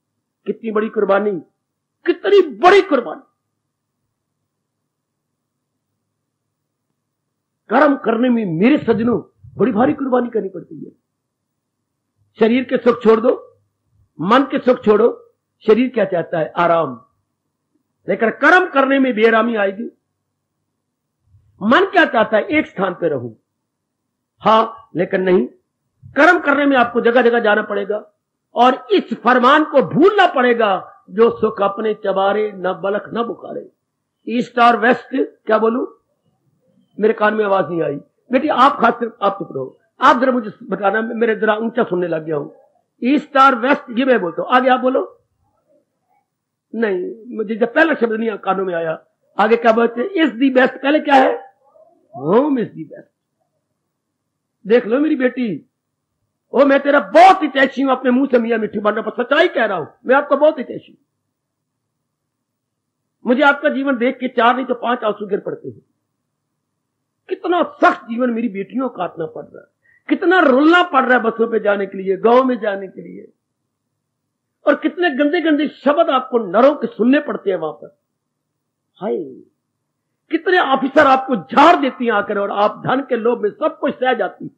कितनी बड़ी कुर्बानी, कितनी बड़ी कुर्बानी। कर्म करने में मेरे सज्जनों बड़ी भारी कुर्बानी करनी पड़ती है। शरीर के सुख छोड़ दो, मन के सुख छोड़ो। शरीर क्या चाहता है? आराम। लेकिन कर्म करने में बेरामी आएगी। मन क्या चाहता है? एक स्थान पे रहूं। हां, लेकिन नहीं, कर्म करने में आपको जगह जगह जाना पड़ेगा और इस फरमान को भूलना पड़ेगा, जो सुख अपने चबारे न बलख न बुखारे। ईस्ट और वेस्ट, क्या बोलूं? मेरे कान में आवाज नहीं आई। बेटी आप खास सिर्फ आप चुप रहो। आप जरा मुझे बताना, मेरे जरा ऊंचा सुनने लग गया हूं। ईस्ट और वेस्ट ये मैं बोलता हूं, आगे आप बोलो। नहीं, मुझे जब पहला शब्द नहीं कानों में आया। आगे क्या बोलते? Is the best. पहले क्या है? Home is the best. देख लो मेरी बेटी, ओ मैं तेरा बहुत हितैषी हूं। अपने मुंह से मियां मिट्टी बनना, पर सच्चाई कह रहा हूं, मैं आपका बहुत हितैषी हूं। मुझे आपका जीवन देख के 4 नहीं तो 5 आंसू गिर पड़ते हैं। कितना सख्त जीवन मेरी बेटियों को काटना पड़ रहा है, कितना रुलना पड़ रहा है बसों पे जाने के लिए, गांव में जाने के लिए, और कितने गंदे गंदे शब्द आपको नरों के सुनने पड़ते हैं वहां पर। हाय, कितने ऑफिसर आपको झाड़ देती हैं आकर, और आप धन के लोभ में सब कुछ सह जाती।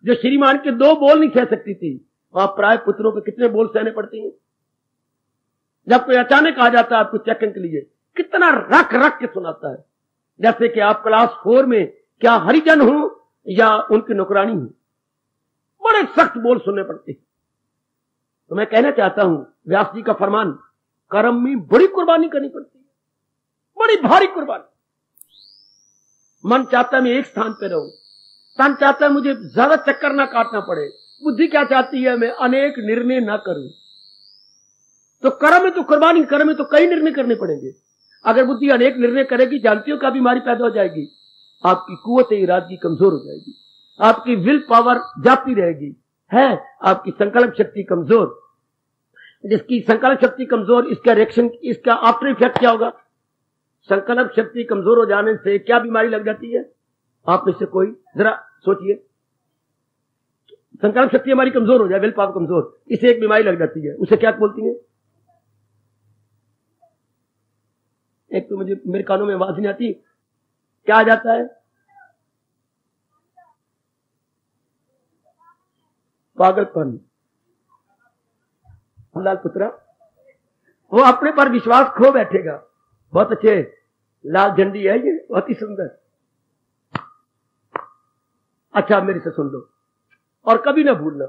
जो श्रीमान के 2 बोल नहीं सह सकती थी, वहां प्राय पुत्रों के कितने बोल सहने पड़ते हैं। जब कोई अचानक आ जाता है आपको चेकिंग के लिए, कितना रख रख के सुनाता है, जैसे कि आप क्लास 4 में क्या हरिजन हो या उनकी नौकरानी हो। बड़े सख्त बोल सुनने पड़ते हैं। तो मैं कहना चाहता हूं, व्यास जी का फरमान, कर्म में बड़ी कुर्बानी करनी पड़ती है, बड़ी भारी कुर्बानी। मन चाहता है मैं एक स्थान पे रहूं, तन चाहता है मुझे ज्यादा चक्कर ना काटना पड़े, बुद्धि क्या चाहती है मैं अनेक निर्णय ना करूं। तो कर्म में तो कुर्बानी, कर्म में तो कई निर्णय करने पड़ेंगे। अगर बुद्धि अनेक निर्णय करेगी, जानती हो क्या बीमारी पैदा हो जाएगी? आपकी कुव्वत इरादगी कमजोर हो जाएगी, आपकी विल पावर जाती रहेगी, है आपकी संकल्प शक्ति कमजोर। जिसकी संकल्प शक्ति कमजोर, इसका रिएक्शन, इसका आफ्टर इफेक्ट क्या होगा? संकल्प शक्ति कमजोर हो जाने से क्या बीमारी लग जाती है? आप में से कोई जरा सोचिए, संकल्प शक्ति हमारी कमजोर हो जाए, विल पावर कमजोर, इसे एक बीमारी लग जाती है, उसे क्या बोलती है? एक तो मुझे मेरे कानों में आवाज नहीं आती, क्या आ जाता है? पागलपन। लाल पुत्रा, वो अपने पर विश्वास खो बैठेगा। बहुत अच्छे, लाल झंडी है ये, बहुत ही सुंदर। अच्छा मेरे से सुन लो और कभी ना भूलना,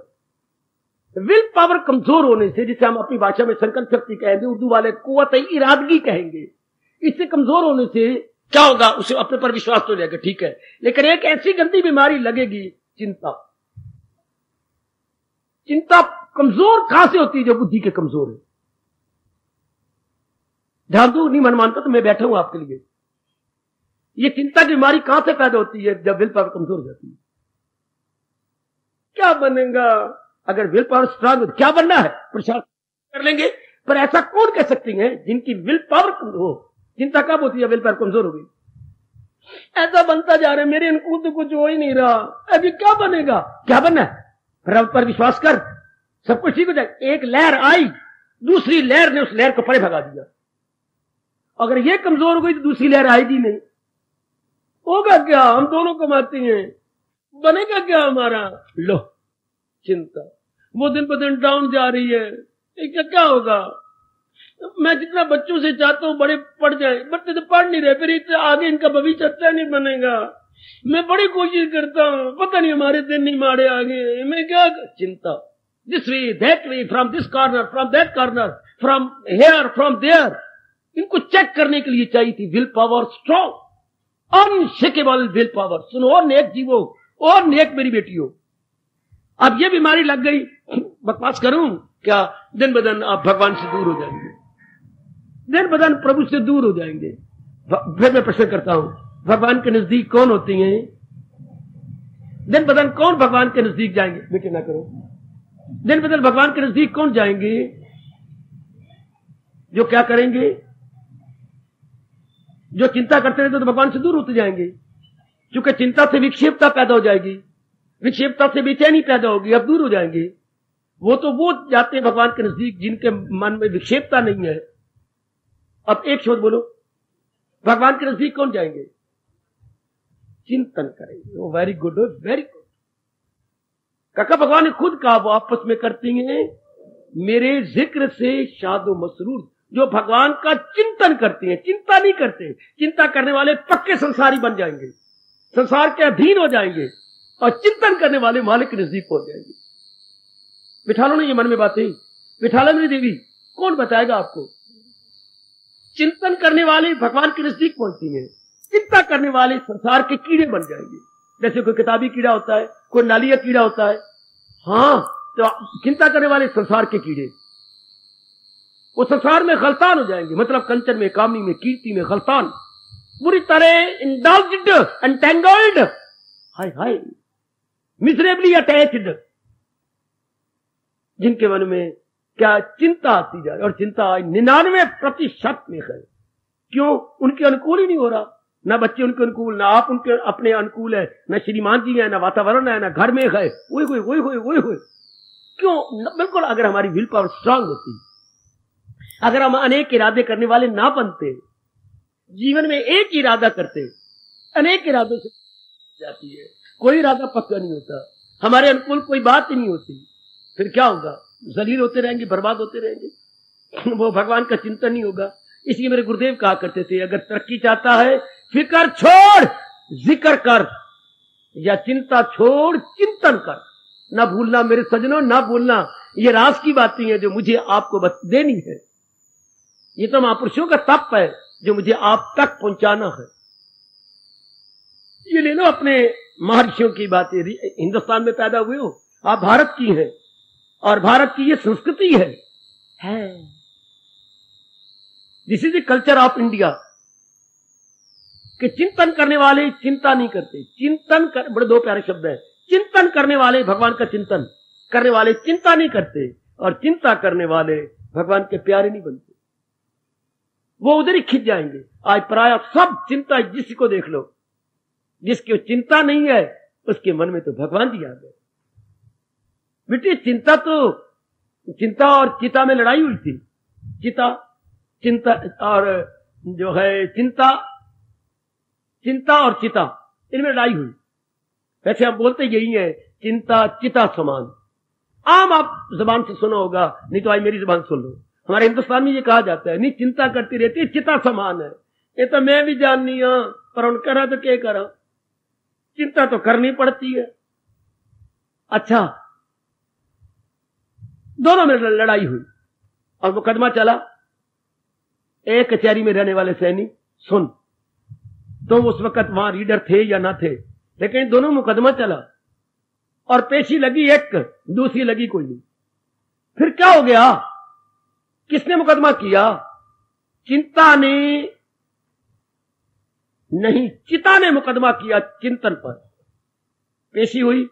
विल पावर कमजोर होने से, जिसे हम अपनी भाषा में संकल्प शक्ति कहेंगे, उर्दू वाले कुव्वत इरादगी कहेंगे, इससे कमजोर होने से क्या होगा? उसे अपने पर विश्वास तो जाएगा, ठीक है, लेकिन एक ऐसी गंदी बीमारी लगेगी, चिंता। चिंता कमजोर कहां से होती है? जो बुद्धि के कमजोर है। ध्यान दो, नहीं मन मानता तो मैं बैठा हूं आपके लिए। ये चिंता की बीमारी कहां से पैदा होती है? जब विल पावर कमजोर हो जाती है। क्या बनेगा अगर विल पावर स्ट्रांग हो? क्या बनना है? प्रशासन कर लेंगे, पर ऐसा कौन कह सकती है जिनकी विल पावर कमजोर हो? चिंता कब होती है? विल पावर कमजोर हो गई। ऐसा बनता जा रहा है, मेरे अनुकूल तो कुछ हो ही नहीं रहा, अभी क्या बनेगा? क्या बनना है? रब पर विश्वास कर, सब कुछ ठीक हो जाए। एक लहर आई, दूसरी लहर ने उस लहर को परे भगा दिया। अगर ये कमजोर हो गई तो दूसरी लहर आएगी नहीं। होगा क्या? हम दोनों कमाते हैं, बनेगा क्या हमारा? लो चिंता, वो दिन ब दिन डाउन जा रही है, क्या होगा? मैं जितना बच्चों से चाहता हूं बड़े पढ़ जाए, बच्चे तो पढ़ नहीं रहे, फिर इतने आगे इनका भविष्य अच्छा नहीं बनेगा। मैं बड़ी कोशिश करता हूं, पता नहीं हमारे दिन नहीं मारे आगे, मैं क्या? चिंता, this way that way, from this corner, from that corner, from here, from there. इनको चेक करने के लिए चाहिए थी will power strong, unshakeable will power. सुनो और नेक जीवो, और नेक मेरी बेटियों, अब ये बीमारी लग गई, बकवास करूं क्या? दिन ब दिन आप भगवान से दूर हो जाएंगे, दिन ब दिन प्रभु से दूर हो जाएंगे। फिर मैं प्रश्न करता हूं, भगवान के नजदीक कौन होती हैं? दिन बदन कौन भगवान के नजदीक जाएंगे? बेटे ना करो। दिन बदन भगवान के नजदीक कौन जाएंगे? जो क्या करेंगे? जो चिंता करते रहते तो भगवान से दूर होते जाएंगे, क्योंकि चिंता से विक्षेपता पैदा हो जाएगी, विक्षेपता से बेचैनी पैदा होगी, अब दूर हो जाएंगे। वो जाते हैं भगवान के नजदीक जिनके मन में विक्षेपता नहीं है। अब एक शब्द बोलो, भगवान के नजदीक कौन जाएंगे? चिंतन करेंगे। वो वेरी गुड, वेरी गुड। काका भगवान ने खुद कहा, वो आपस में करती हैं मेरे जिक्र से शादो मसरूर। जो भगवान का चिंतन करती हैं, चिंता नहीं करते। चिंता करने वाले पक्के संसारी बन जाएंगे, संसार के अधीन हो जाएंगे, और चिंतन करने वाले मालिक के नजदीक पहुंच जाएंगे। बिठा लो ना ये मन में बातें, बिठा लो मेरी देवी। कौन बताएगा आपको? चिंतन करने वाले भगवान के नजदीक पहुंचती हैं, चिंता करने वाले संसार के कीड़े बन जाएंगे। जैसे कोई किताबी कीड़ा होता है, कोई नालिया कीड़ा होता है। हाँ, तो चिंता करने वाले संसार के कीड़े वो संसार में गलतान हो जाएंगे, मतलब कंचन में, कामनी में, कीर्ति में गलतान, पूरी तरह इंडल्ज्ड, एंटेंगल्ड, हाय हाय, मिजरेबली अटैच्ड। जिनके मन में क्या चिंता आती जाए, और चिंता 99% में है। क्यों? उनके अनुकूल ही नहीं हो रहा। ना बच्चे उनके अनुकूल, ना आप उनके अपने अनुकूल है, ना श्रीमान जी है, ना वातावरण है, ना घर में है। वही क्यों? बिल्कुल, अगर हमारी विल पावर स्ट्रांग होती, अगर हम अनेक इरादे करने वाले ना बनते, जीवन में एक इरादा करते, अनेक इरादों से जाती है, कोई इरादा पक्का नहीं होता, हमारे अनुकूल कोई बात ही नहीं होती, फिर क्या होगा? जलील होते रहेंगे, बर्बाद होते रहेंगे। वो भगवान का चिंतन नहीं होगा। इसलिए मेरे गुरुदेव कहा करते थे, अगर तरक्की चाहता है फिक्र छोड़ जिक्र कर, या चिंता छोड़ चिंतन कर। ना भूलना मेरे सजनों, ना भूलना, ये रास की बातें हैं जो मुझे आपको देनी है। ये तो महापुरुषों का तप है जो मुझे आप तक पहुंचाना है। ये ले लो अपने महर्षियों की बातें। हिंदुस्तान में पैदा हुए हो आप, भारत की हैं, और भारत की ये संस्कृति है। This is the culture of India, कि चिंतन करने वाले चिंता नहीं करते। चिंतन कर, बड़े दो प्यारे शब्द है। चिंतन करने वाले भगवान का चिंतन करने वाले चिंता नहीं करते, और चिंता करने वाले भगवान के प्यारे नहीं बनते। वो उधर ही खिंच जाएंगे। आज प्राय सब चिंता, जिसको देख लो, जिसकी चिंता नहीं है उसके मन में तो भगवान जी आ गए। बेटे चिंता और चिता में लड़ाई हुई थी। चिंता और जो है चिंता और चिता, इनमें लड़ाई हुई। वैसे हम बोलते यही है, चिंता चिता समान। आम आप जबान से सुना होगा, नहीं तो आज मेरी जबान सुन लो। हमारे हिंदुस्तान में ये कहा जाता है, नहीं चिंता करती रहती है, चिता समान है। ये तो मैं भी जाननी हूं, पर उन करा तो क्या करा, चिंता तो करनी पड़ती है। अच्छा, दोनों में लड़ाई हुई और मुकदमा चला। एक कचहरी में रहने वाले सैनिक, सुन, तुम उस वक्त वहां रीडर थे या ना थे, लेकिन दोनों मुकदमा चला और पेशी लगी एक, दूसरी लगी कोई नहीं। फिर क्या हो गया? किसने मुकदमा किया? चिंता ने नहीं, चिता ने मुकदमा किया चिंतन पर। पेशी हुई,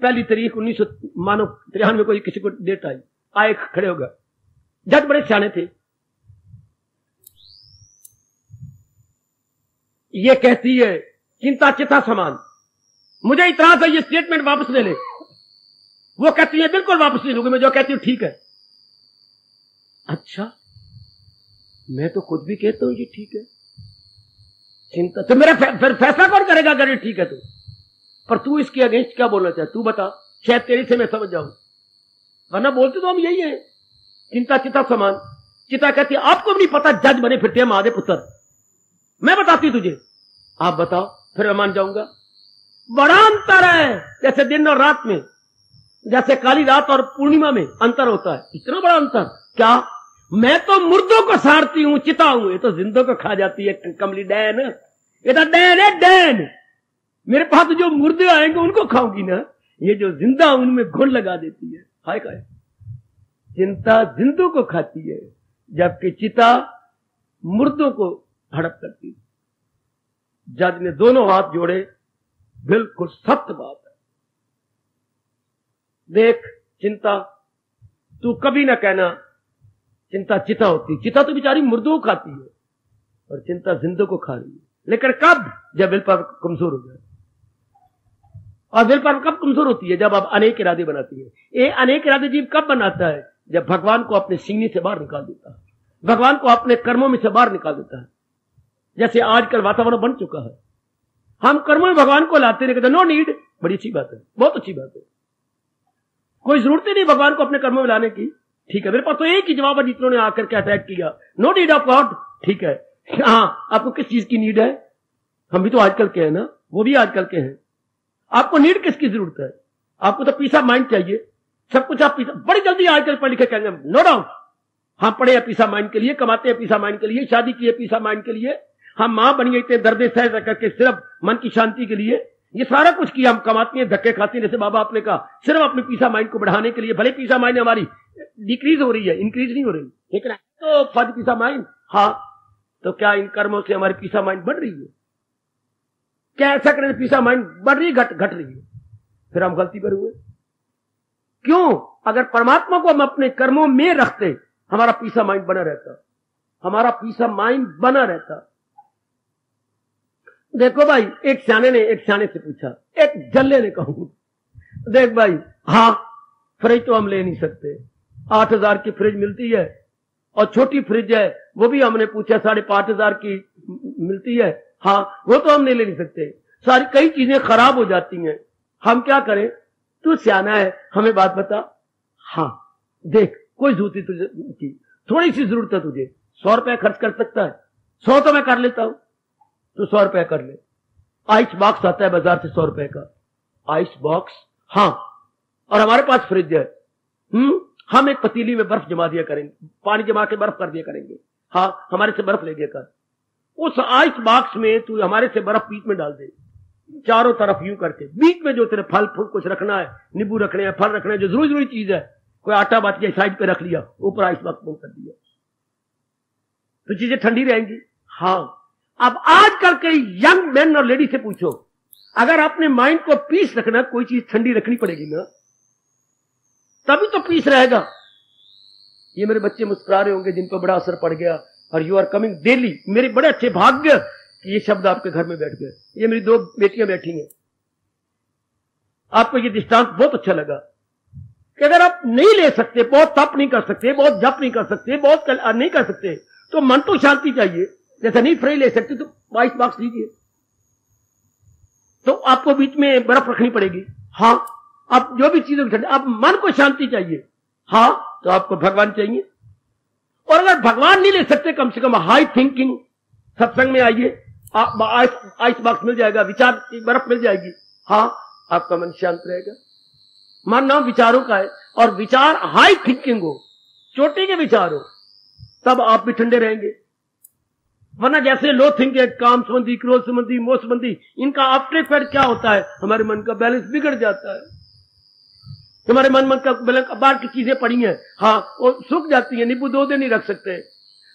पहली तारीख 1993 में, कोई किसी को डेट आई, आए खड़े हो गए। जज बड़े सियाने थे। ये कहती है चिंता चिता समान, मुझे इतराज है, ये स्टेटमेंट वापस ले ले। वो कहती है बिल्कुल वापस ले लूंगी। मैं जो कहती हूं ठीक है। अच्छा, मैं तो खुद भी कहता हूं ये ठीक है। चिंता तो मेरा फैसला कौन करेगा अगर ये ठीक है तो? पर तू इसके अगेंस्ट क्या बोलना चाहे, तू बता, शायद तेरी से मैं समझ जाऊं। वरना बोलते तो हम यही है, चिंता चिता समान। चिता कहती है आपको भी नहीं पता, जज बने फिरते हैं महादेव पुत्र। मैं बताती हूं तुझे, आप बताओ, फिर मैं मान जाऊंगा। बड़ा अंतर है, जैसे दिन और रात में, जैसे काली रात और पूर्णिमा में अंतर होता है, इतना बड़ा अंतर। क्या? मैं तो मुर्दों को साड़ती हूं, चिता हूं, ये तो जिंदों को खा जाती है कमली डैन। ये तो डैन है, डैन। मेरे पास तो जो मुर्दे आएंगे उनको खाऊंगी ना, ये जो जिंदा उनमें घुन लगा देती है। हाय काय, चिंता जिंदों को खाती है, जबकि चिता मुर्दों को हड़प करती है। जज ने दोनों हाथ जोड़े, बिल्कुल सत्य बात है। देख चिंता, तू कभी ना कहना चिंता चिता होती, चिता तो बेचारी मुर्दों को खाती है और चिंता जिंदों को खा रही है। लेकिन कब? जब विल पावर कमजोर हो जाए। और विल पावर कब कमजोर होती है? जब आप अनेक इरादे बनाती है। ये अनेक इरादे जीव कब बनाता है? जब भगवान को अपने सीने से बाहर निकाल देता है, भगवान को अपने कर्मों में से बाहर निकाल देता है। जैसे आजकल वातावरण बन चुका है, हम कर्मों में भगवान को लाते नहीं, कहते नो नीड। बड़ी अच्छी बात है, बहुत अच्छी बात है, कोई जरूरत ही नहीं भगवान को अपने कर्मों में लाने की। ठीक है, मेरे पास तो एक ही जवाब है जितनों ने आकर के अटैक किया, नो नीड ऑफ गॉड। ठीक है, हाँ आपको किस चीज की नीड है? हम भी तो आजकल के हैं ना, वो भी आजकल के हैं। आपको नीड किसकी जरूरत है? आपको तो पीस ऑफ माइंड चाहिए, सब कुछ आप बड़ी जल्दी आजकल पढ़ लिखे कहेंगे नो डाउट। हम पढ़े हैं पीस ऑफ माइंड के लिए, कमाते हैं पीस ऑफ माइंड के लिए, शादी की है पीस ऑफ माइंड के लिए, हम मां बन गए थे दर्दे सह करके सिर्फ मन की शांति के लिए। ये सारा कुछ किया, हम कमाते हैं, धक्के खाते हैं, जैसे बाबा आपने कहा, सिर्फ अपने पीस ऑफ माइंड को बढ़ाने के लिए। भले पीस ऑफ माइंड हमारी डिक्रीज हो रही है, इंक्रीज नहीं हो रही, लेकिन तो फर्ज पीस ऑफ माइंड। हाँ, तो क्या इन कर्मों से हमारी पीस ऑफ माइंड बढ़ रही है? क्या ऐसा करें पीस ऑफ माइंड बढ़ रही है, घट रही है? फिर हम गलती पर हुए। क्यों? अगर परमात्मा को हम अपने कर्मों में रखते, हमारा पीस ऑफ माइंड बना रहता, हमारा पीस ऑफ माइंड बना रहता। देखो भाई, एक सियाने ने एक सियाने से पूछा, एक जल्ले ने कहूं, देख भाई, हाँ फ्रिज तो हम ले नहीं सकते, 8,000 की फ्रिज मिलती है, और छोटी फ्रिज है वो भी हमने पूछा 5,500 की मिलती है, हाँ वो तो हम ले नहीं सकते, सारी कई चीजें खराब हो जाती हैं, हम क्या करें? तू सियाना है, हमें बात बता। हाँ देख, कोई जरूरत है तुझे, थोड़ी सी जरूरत है तुझे, 100 रुपए खर्च कर सकता है? 100 तो मैं कर लेता हूं, तो 100 रुपए कर ले। आइस बॉक्स आता है बाजार से 100 रुपए का, आइस बॉक्स। हाँ, और हमारे पास फ्रिज है, हम एक पतीली में बर्फ जमा दिया करेंगे, पानी जमा के बर्फ कर दिया करेंगे। हाँ, हमारे से बर्फ ले गया कर, उस आइस बॉक्स में तू हमारे से बर्फ बीच में डाल दे, चारों तरफ यूं करके, बीच में जो तेरे फल फूल कुछ रखना है, नींबू रखने हैं, फल रखने हैं, जो जरूरी चीज है, कोई आटा बात गया साइड पे रख लिया, ऊपर आइस बॉक्स बंद कर दिया, तो चीजें ठंडी रहेंगी। हाँ, अब आजकल के यंग मैन और लेडी से पूछो, अगर आपने माइंड को पीस रखना, कोई चीज ठंडी रखनी पड़ेगी ना, तभी तो पीस रहेगा। ये मेरे बच्चे मुस्कुरा रहे होंगे जिन पर बड़ा असर पड़ गया, और यू आर कमिंग डेली, मेरे बड़े अच्छे भाग्य कि ये शब्द आपके घर में बैठ गए। ये मेरी 2 बेटियां बैठी हैं, आपको ये दृष्टांत बहुत अच्छा लगा कि अगर आप नहीं ले सकते, बहुत तप नहीं कर सकते, बहुत जप नहीं कर सकते, बहुत नहीं कर सकते, तो मन तो शांति चाहिए। जैसे नहीं फ्री ले सकते तो 22 बॉक्स लीजिए, तो आपको बीच में बर्फ रखनी पड़ेगी। हाँ, आप जो भी चीजों की, आप मन को शांति चाहिए, हाँ तो आपको भगवान चाहिए। और अगर भगवान नहीं ले सकते, कम से कम हाई थिंकिंग सत्संग में आइए, आइस बॉक्स मिल जाएगा, विचार की बर्फ मिल जाएगी, हाँ आपका मन शांत रहेगा। मन नाम विचारों का है, और विचार हाई थिंकिंग हो, चोटी के विचार हो, तब आप भी ठंडे रहेंगे। वरना जैसे लो थिंकिंग, काम संबंधी, क्रोध संबंधी, मोह संबंधी, इनका आफ्टर इफेक्ट क्या होता है? हमारे मन का बैलेंस बिगड़ जाता है। हमारे मन का बैलेंस, बाहर की चीजें पड़ी हैं, हाँ वो सूख जाती है, नींबू 2 दिन नहीं रख सकते,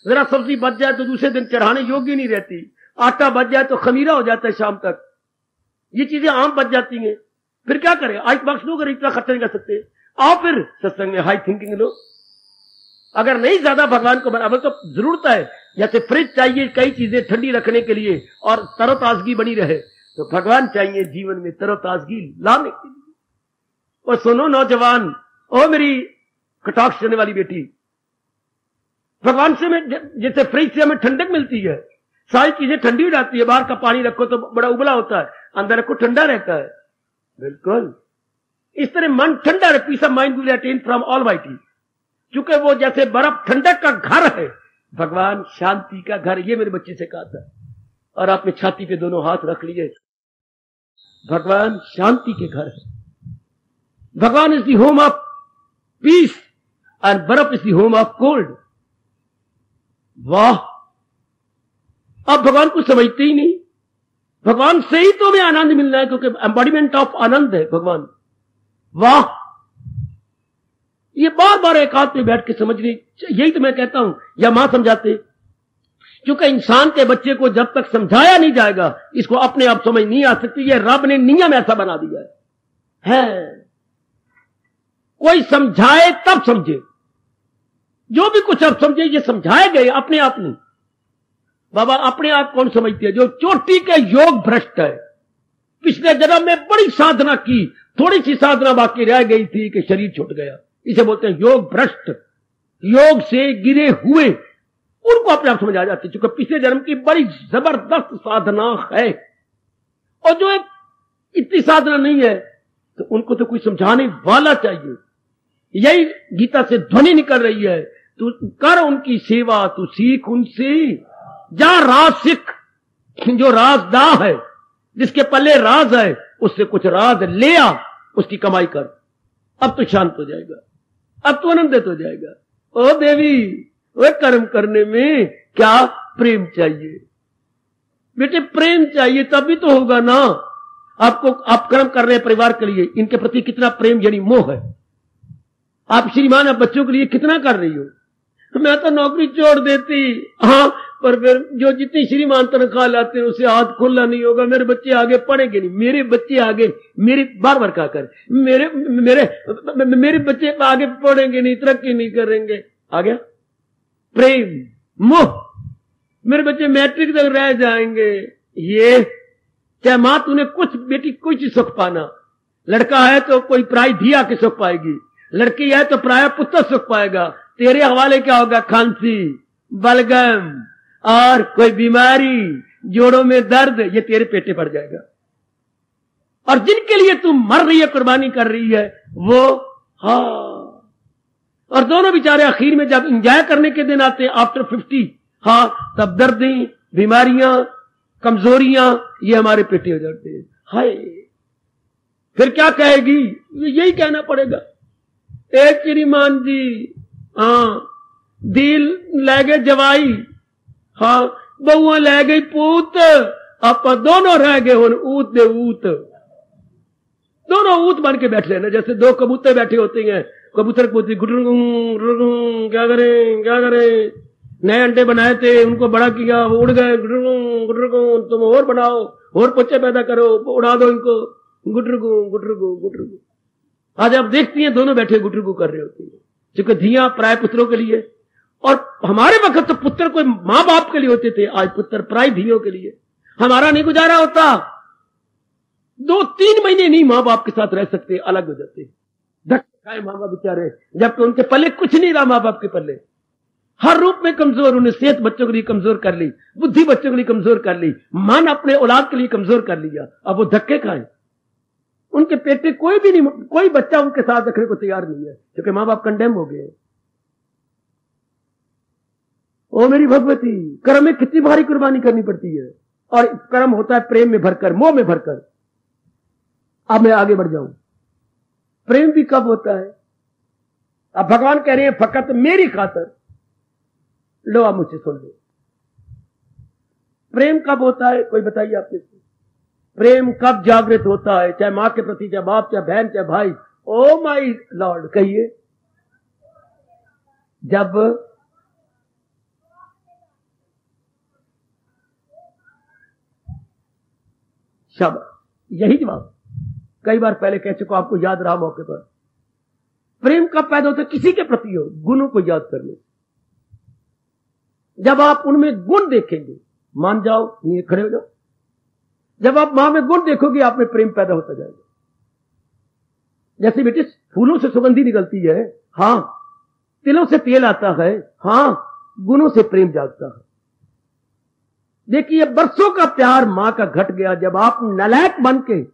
जरा सब्जी बच जाए तो दूसरे दिन चढ़ाने योग्य नहीं रहती, आटा बच जाए तो खमीरा हो जाता है शाम तक, ये चीजें आम बच जाती हैं। फिर क्या करें? आइस बॉक्स लो, अगर इतना खर्चा नहीं कर सकते, आओ फिर सत्संग में हाई थिंकिंग लो। अगर नहीं ज्यादा भगवान को बराबर तो जरूरत है, जैसे फ्रिज चाहिए कई चीजें ठंडी रखने के लिए और तरोताजगी बनी रहे, तो भगवान चाहिए जीवन में तरोताजगी लाने के लिए। और सुनो नौजवान, ओ मेरी कटाक्ष करने वाली बेटी, भगवान से में जैसे फ्रिज से हमें ठंडक मिलती है, सारी चीजें ठंडी हो जाती है, बाहर का पानी रखो तो बड़ा उबला होता है, अंदर रखो ठंडा रहता है। बिल्कुल इस तरह मन ठंडा रहे, peace of mind will attain from almighty, क्योंकि वो जैसे बर्फ ठंडक का घर है, भगवान शांति का घर। ये मेरे बच्चे से कहा था, और आपने छाती पे दोनों हाथ रख लिए, भगवान शांति के घर है। Bhagwan is the home of peace and barf is the home of cold. वाह, आप भगवान को समझते ही नहीं। भगवान से ही तो हमें आनंद मिलना है, क्योंकि एम्बॉडीमेंट ऑफ आनंद है भगवान। वाह, ये बार बार एकांत में बैठ के समझ रही, यही तो मैं कहता हूं, या मां समझाते क्योंकि इंसान के बच्चे को जब तक समझाया नहीं जाएगा इसको अपने आप समझ नहीं आ सकती। ये रब ने नियम ऐसा बना दिया है। कोई समझाए तब समझे, जो भी कुछ आप समझे ये समझाए गए अपने आप नहीं। बाबा अपने आप कौन समझते हैं? जो चोटी के योग भ्रष्ट है, पिछले जन्म में बड़ी साधना की, थोड़ी सी साधना बाकी रह गई थी कि शरीर छूट गया, इसे बोलते हैं योग भ्रष्ट। योग से गिरे हुए उनको अपने आप समझ आ जाती, क्योंकि पिछले जन्म की बड़ी जबरदस्त साधना है। और जो इतनी साधना नहीं है तो उनको तो कोई समझाने वाला चाहिए। यही गीता से ध्वनि निकल रही है, तू कर उनकी सेवा, तू सीख उनसे, जा राज सीख। जो राजदार है, जिसके पल्ले राज है, उससे कुछ राज ले आ, उसकी कमाई कर। अब तो शांत हो जाएगा, अब तो आनंदित हो जाएगा। ओ देवी, वह कर्म करने में क्या प्रेम चाहिए बेटे, प्रेम चाहिए तभी तो होगा ना। आपको आप कर्म कर रहे हैं परिवार के लिए, इनके प्रति कितना प्रेम यानी मोह है। आप श्रीमान आप बच्चों के लिए कितना कर रही हो? मैं तो नौकरी छोड़ देती, हाँ, पर फिर जो जितनी श्रीमान तनख्वाह लाते हैं उसे हाथ खुला नहीं होगा, मेरे बच्चे आगे पढ़ेंगे नहीं, मेरे बच्चे आगे मेरे बार बार क्या कर, मेरे मेरे मेरे बच्चे आगे पढ़ेंगे नहीं, तरक्की नहीं करेंगे। आ गया प्रेम मोह, मेरे बच्चे मैट्रिक तक रह जाएंगे। ये क्या मां तूने कुछ बेटी कुछ सुख पाना, लड़का है तो कोई पराई धी आके सुख पाएगी, लड़की है तो पराया पुत्र सुख पाएगा। तेरे हवाले क्या होगा? खांसी, बलगम और कोई बीमारी, जोड़ों में दर्द, ये तेरे पेटे पड़ जाएगा। और जिनके लिए तू मर रही है, कुर्बानी कर रही है, वो हाँ, और दोनों बेचारे आखिर में जब एंजॉय करने के दिन आते हैं आफ्टर 50, हाँ, तब दर्दें, बीमारियां, कमजोरियां, ये हमारे पेटे हो जाते हैं। हाय, फिर क्या कहेगी? यही कहना पड़ेगा, एक श्रीमान जी, हाँ, दिल लै गए जवाई, हाँ, बहुआ लै गई पूत, आप दोनों रह गए हुन ऊत दे ऊत। दोनों ऊत बन के बैठे ना, जैसे दो कबूतर बैठे होते हैं, कबूतर पूछती गुटरुगुं, क्या करें क्या करें, नए अंडे बनाए थे, उनको बड़ा किया, वो उड़ गए, गुटरुगुं गुटरुगुं, तुम और बनाओ, और बच्चे पैदा करो, उड़ा दो इनको, गुटरुगुं गुटरुगुं गुटरुगुं। आज आप देखती हैं दोनों बैठे गुटरुगुं कर रहे होते हैं, क्योंकि धियां पराय पुत्रों के लिए, और हमारे वक्त तो पुत्र कोई मां बाप के लिए होते थे, आज पुत्र पराई धियों के लिए। हमारा नहीं गुजारा होता, 2-3 महीने नहीं मां बाप के साथ रह सकते, अलग हो जाते, धक्के खाए मां बाप बेचारे, जबकि उनके पल्ले कुछ नहीं रहा। मां बाप के पल्ले हर रूप में कमजोर, उन्हें सेहत बच्चों के लिए कमजोर कर ली, बुद्धि बच्चों के लिए कमजोर कर ली, मन अपने औलाद के लिए कमजोर कर लिया। अब वो धक्के खाए, उनके पेटे कोई भी नहीं, कोई बच्चा उनके साथ रखने को तैयार नहीं है, क्योंकि मां बाप कंडेम हो गए। ओ मेरी भगवती, कर्म में कितनी भारी कुर्बानी करनी पड़ती है, और कर्म होता है प्रेम में भरकर, मोह में भरकर। अब मैं आगे बढ़ जाऊं, प्रेम भी कब होता है? अब भगवान कह रहे हैं फकत मेरी खातर, लो आप मुझसे सुन लो, प्रेम कब होता है? कोई बताइए आपने, प्रेम कब जागृत होता है? चाहे मां के प्रति, चाहे बाप, चाहे बहन, चाहे भाई। ओ माई लॉर्ड, कहिए, जब शब्द, यही जवाब कई बार पहले कह चुका, आपको याद रहा मौके पर। प्रेम कब पैदा होता है? किसी के प्रति हो, गुणों को याद करने, जब आप उनमें गुण देखेंगे, मान जाओ, नीचे खड़े हो जाओ, जब आप मां में गुण देखोगे, आप में प्रेम पैदा होता जाएगा। जैसे बेटे फूलों से सुगंधी निकलती है, हाँ, तिलों से तेल आता है, हाँ, गुणों से प्रेम जागता है। देखिए बरसों का प्यार मां का घट गया जब आप नालायक बन के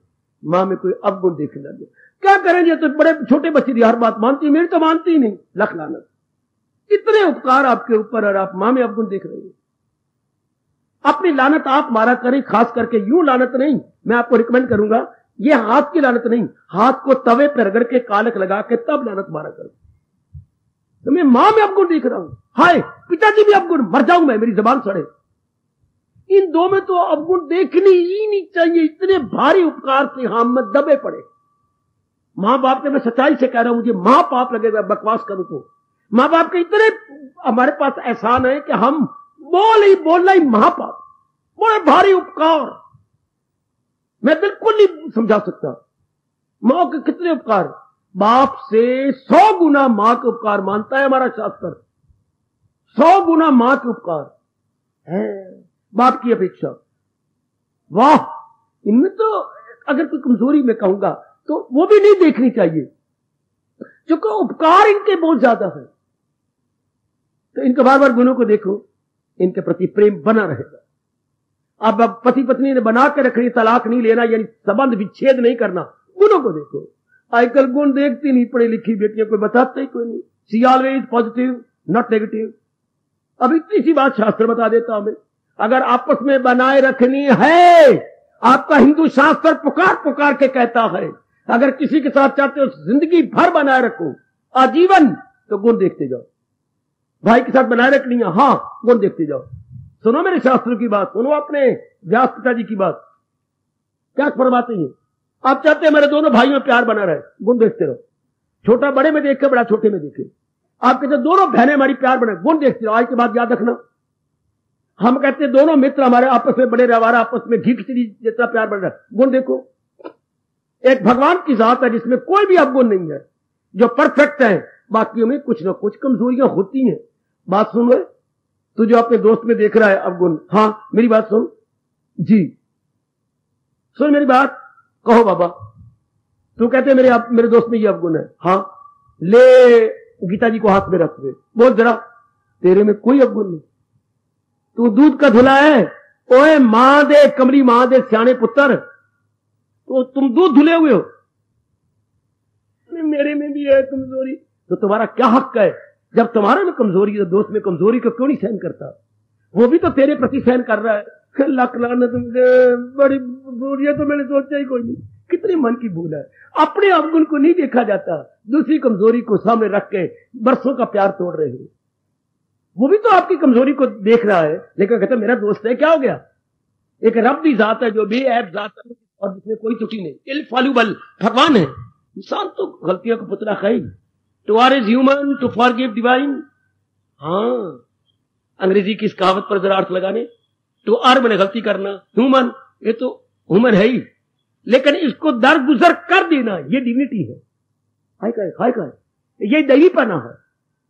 मां में कोई अवगुण देखने लगे। क्या करेंगे? तो बड़े छोटे बच्चे की हर बात मानती, मेरी तो मानती ही नहीं, लख लानत। इतने उपकार आपके ऊपर और आप मां में अवगुण देख रहे हैं। अपनी लानत आप मारा करें, खास करके यूं लानत नहीं। मैं आपको रिकमेंड करूंगा, ये हाथ की लानत नहीं, हाथ को तवे पर रगड़ के कालक लगा के तब लानत मारा करो। तो मैं मां में अवगुण देख रहा हूं, हाय पिताजी भी अवगुण, मर जाऊं मैं, मेरी जबान सड़े। इन दो में तो अवगुण देखनी ही नहीं चाहिए। इतने भारी उपकार से हम में दबे पड़े। मां बाप के, मैं सच्चाई से कह रहा हूं, मुझे मां पाप लगेगा बकवास करूं तो। मां बाप के इतने हमारे पास एहसान है कि हम बोलना ही महापाप, बड़े भारी उपकार। मैं बिल्कुल नहीं समझा सकता। मां के कितने उपकार, बाप से 100 गुना मां के उपकार मानता है हमारा शास्त्र। 100 गुना मां के उपकार है बाप की अपेक्षा। वाह, इनमें तो अगर कोई कमजोरी में कहूंगा तो वो भी नहीं देखनी चाहिए, क्योंकि उपकार इनके बहुत ज्यादा है। तो इनके बार बार गुणों को देखो, इनके प्रति प्रेम बना रहेगा। अब पति पत्नी ने बना के रखनी, तलाक नहीं लेना, यानी संबंध विच्छेद नहीं करना। गुणों को देखो, आजकल गुण देखती नहीं पढ़ी लिखी बेटियों को, बताते ही कोई नहीं। सी ऑलवेज पॉजिटिव नॉट नेगेटिव। अब इतनी सी बात शास्त्र बता देता हमें, अगर आपस में बनाए रखनी है, आपका हिंदू शास्त्र पुकार पुकार के कहता है, अगर किसी के साथ चाहते हो जिंदगी भर बनाए रखो, आजीवन, तो गुण देखते जाओ। भाई के साथ बनाए रखनी है, हाँ, गुण देखते जाओ। सुनो मेरे शास्त्रों की बात, सुनो अपने व्यास पिताजी की बात, क्या फरमाते हैं। आप चाहते हैं मेरे दोनों भाइयों में प्यार बना रहे, गुण देखते रहो। छोटा बड़े में देखे, बड़ा छोटे में देखे। आप कहते दोनों बहनें हमारी प्यार बने, गुण देखते रहो। आज के बाद याद रखना, हम कहते हैं दोनों मित्र हमारे आपस में बड़े रहे, हमारा आपस में घी खिचड़ी जितना प्यार बन रहा है, गुण देखो। एक भगवान की जात है जिसमें कोई भी अवगुण नहीं है, जो परफेक्ट है। बाकी में कुछ ना कुछ कमजोरियां होती हैं। बात सुन रहे, तू जो अपने दोस्त में देख रहा है अवगुण, हाँ मेरी बात सुन जी, सुन मेरी बात, कहो बाबा। तू कहते मेरे दोस्त में ये अवगुण है, हाँ ले गीता जी को हाथ में रख दे, बोल जरा, तेरे में कोई अवगुण नहीं। तू दूध का धुला है, ओए मां दे कमली मां दे सियाने पुत्र, तो तुम दूध धुले हुए हो। मेरे में भी है कमजोरी, तो तुम्हारा क्या हक है? जब तुम्हारे में कमजोरी है, दोस्त में कमजोरी को क्यों नहीं सहन करता? वो भी तो तेरे प्रति सहन कर रहा है। लख लाना तुमसे, बड़ी बुरी है, तो मैंने सोचा ही कोई नहीं। कितनी मन की भूल है, अपने अवगुण को नहीं देखा जाता, दूसरी कमजोरी को सामने रख के बरसों का प्यार तोड़ रहे हो। वो भी तो आपकी कमजोरी को देख रहा है, लेकिन कहता मेरा दोस्त है, क्या हो गया? एक रब की जात है जो बेऐब जात है और जिसमें कोई त्रुटि नहीं, इनफॉलिबल भगवान है। इंसान तो गलतियों का पुतला है। To err is human to forgive divine. हाँ, अंग्रेजी की इस कहावत पर जरा अर्थ लगाने, टू आर मैंने गलती करना, ह्यूमन, ये तो ह्यूमन है ही, लेकिन इसको दरगुजर कर देना ये डिग्निटी है। हाय का ये दहीपना है,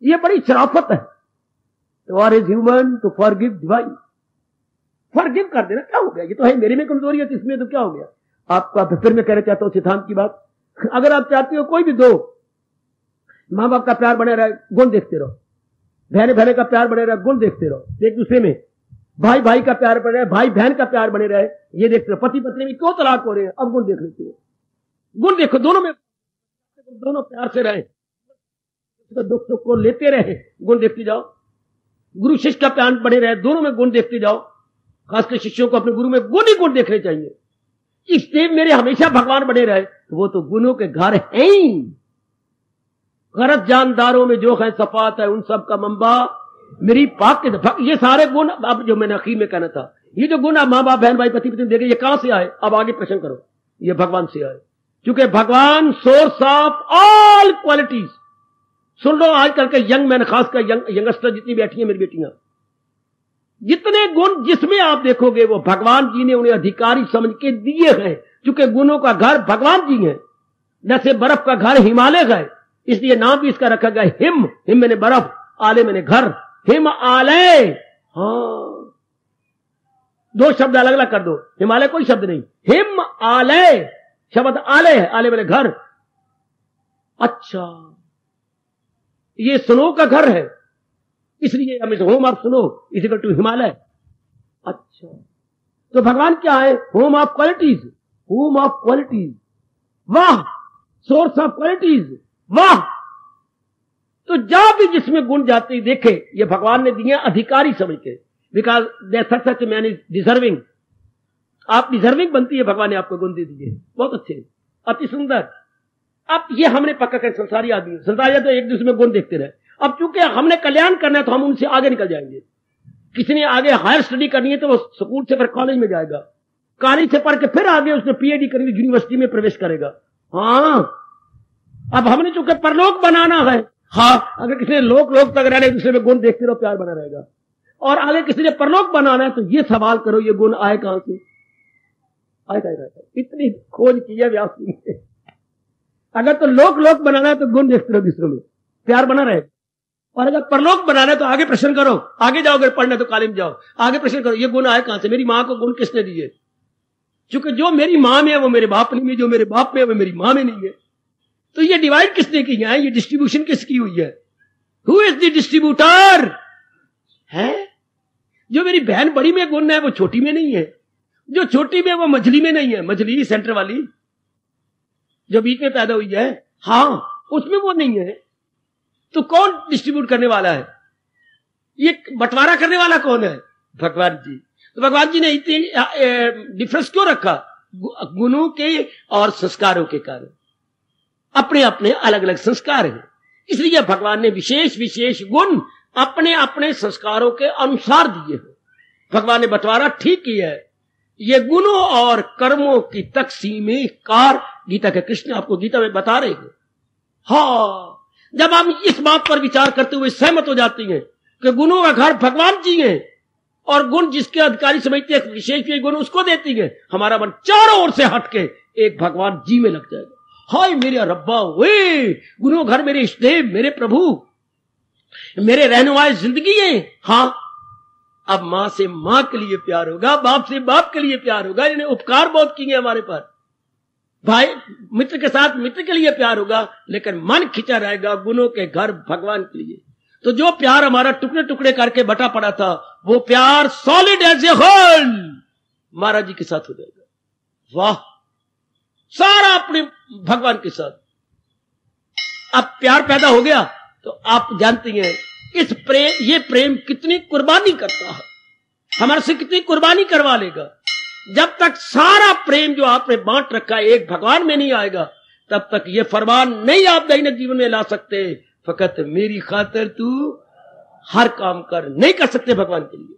ये बड़ी शराफत है। To err is human to forgive divine. Forgive कर देना, क्या हो गया? ये तो है, मेरे में कमजोरी है, इसमें तो क्या हो गया? आपका फिर मैं कहना चाहता हूं सिद्धांत की बात। अगर आप चाहते हो कोई भी दो मां बाप का प्यार बने रहे, गुण देखते रहो। बहने बहने का प्यार बने रहे, गुण देखते रहो। एक दूसरे में भाई भाई का प्यार बने रहे, भाई बहन का प्यार बने रहे, ये देखते रहो। पति पत्नी में क्यों तलाक हो रहे हैं, अब गुण देख लेते हो। गुण देखो, दोनों में, दोनों प्यार से रहे, दुख सुख को लेते रहे, गुण देखते जाओ। गुरु शिष्य का प्यार बने रहे, दोनों में गुण देखते जाओ। खासकर शिष्यों को अपने गुरु में गुण ही गुण देखने चाहिए। इसलिए मेरे हमेशा भगवान बने रहे, वो तो गुणों के घर हैं ही। गरज जानदारों में जो है सफात है, उन सब का मंबा मेरी पाक के। ये सारे गुण, अब जो मैंने आखिर में कहना था, ये जो गुण आप मां बाप बहन भाई पति पत्नी देखे, ये कहां से आए? अब आगे प्रश्न करो, ये भगवान से आए, क्योंकि भगवान सोर्स ऑफ ऑल क्वालिटीज। सुन लो आजकल के यंग मैन, खासकर यंगस्टर जितनी बैठी है मेरी बेटियां, जितने गुण जिसमें आप देखोगे वो भगवान जी ने उन्हें अधिकारी समझ के दिए हैं। क्योंकि गुणों का घर भगवान जी है, जैसे बर्फ का घर हिमालय है, इसलिए नाम भी इसका रखा गया हिम। हिम मैंने बर्फ, आले मैंने घर, हिम आलय। हाँ, दो शब्द अलग अलग कर दो, हिमालय कोई शब्द नहीं, हिम आलय शब्द आलय है, आलय मैंने घर। अच्छा, ये स्नो का घर है, इसलिए हमें home of snow is equal to Himalaya. अच्छा, तो भगवान क्या है? Home of qualities, home of qualities. वाह, सोर्स ऑफ क्वालिटीज, वाह। तो जहां भी जिसमें गुण जाते देखे, ये भगवान ने दिए अधिकारी समझ के, because they such man is deserving. आप डिजर्विंग बनती है, भगवान ने आपको गुण दे दिए, बहुत अच्छे, अति सुंदर। अब ये हमने पक्का कर, संसारी आदमी, संसारी तो एक दूसरे में गुण देखते रहे। अब चूंकि हमने कल्याण करना है तो हम उनसे आगे निकल जाएंगे। किसी ने आगे हायर स्टडी करनी है तो वो स्कूल से फिर कॉलेज में जाएगा, कॉलेज से पढ़ के फिर आगे उसने पीएचडी करनी, यूनिवर्सिटी में प्रवेश करेगा। हाँ, अब हमने चूंकि परलोक बनाना है, हाँ, अगर किसी ने लोक तक रहने दूसरे में गुण देखते रहो, प्यार बना रहेगा। और आगे किसी ने परलोक बनाना है तो ये सवाल करो ये गुण आए कहां से? आए। इतनी खोज की है व्यास जी ने। अगर तो लोक बनाना है तो गुण देखते रहो दूसरों में, प्यार बना रहे। और अगर परलोक बनाना है तो आगे प्रश्न करो, आगे जाओ, अगर पढ़ना तो कॉलेज जाओ, आगे प्रश्न करो ये गुण आए कहां से? मेरी मां को गुण किसने दिए? क्योंकि जो मेरी मां में है वो मेरे बाप में, जो मेरे बाप में है वो मेरी मां में नहीं है। तो ये डिवाइड किसने की है? ये डिस्ट्रीब्यूशन किसकी हुई है? Who is the distributor? है जो मेरी बहन बड़ी में गुण है वो छोटी में नहीं है, जो छोटी में वो मछली में नहीं है, मछली सेंटर वाली जो बीच में पैदा हुई है, हाँ उसमें वो नहीं है। तो कौन डिस्ट्रीब्यूट करने वाला है? ये बंटवारा करने वाला कौन है? भगवान जी। तो भगवान जी ने इतनी डिफरेंस क्यों रखा? गुणों के और संस्कारों के कारण। अपने अपने अलग अलग संस्कार हैं, इसलिए भगवान ने विशेष विशेष गुण अपने अपने संस्कारों के अनुसार दिए हैं। भगवान ने बंटवारा ठीक किया है। ये गुणों और कर्मों की तकसीमी कार गीता के कृष्ण आपको गीता में बता रहे हैं। हाँ, जब हम इस बात पर विचार करते हुए सहमत हो जाती हैं कि गुणों का घर भगवान जी हैं और गुण जिसके अधिकारी समझते हैं विशेष गुण उसको देती है, हमारा मन चारों ओर से हटके एक भगवान जी में लग जाएगा। हाय मेरे रब्बा, वे गुणों घर मेरे इष्टदेव, मेरे प्रभु, मेरे रहने वाले जिंदगी है। हाँ, अब मां से मां के लिए प्यार होगा, बाप से बाप के लिए प्यार होगा। इन्हें उपकार बहुत किए हमारे पर। भाई मित्र के साथ मित्र के लिए प्यार होगा, लेकिन मन खिंचा रहेगा गुणों के घर भगवान के लिए। तो जो प्यार हमारा टुकड़े टुकड़े करके बटा पड़ा था, वो प्यार सॉलिड एज ए होल महाराज जी के साथ हो जाएगा। वाह, सारा अपने भगवान के साथ। अब प्यार पैदा हो गया तो आप जानती हैं इस प्रेम, ये प्रेम कितनी कुर्बानी करता है, हमारे से कितनी कुर्बानी करवा लेगा। जब तक सारा प्रेम जो आपने बांट रखा है एक भगवान में नहीं आएगा, तब तक ये फरमान नहीं आप दैनिक जीवन में ला सकते। फकत मेरी खातिर तू हर काम कर, नहीं कर सकते भगवान के लिए।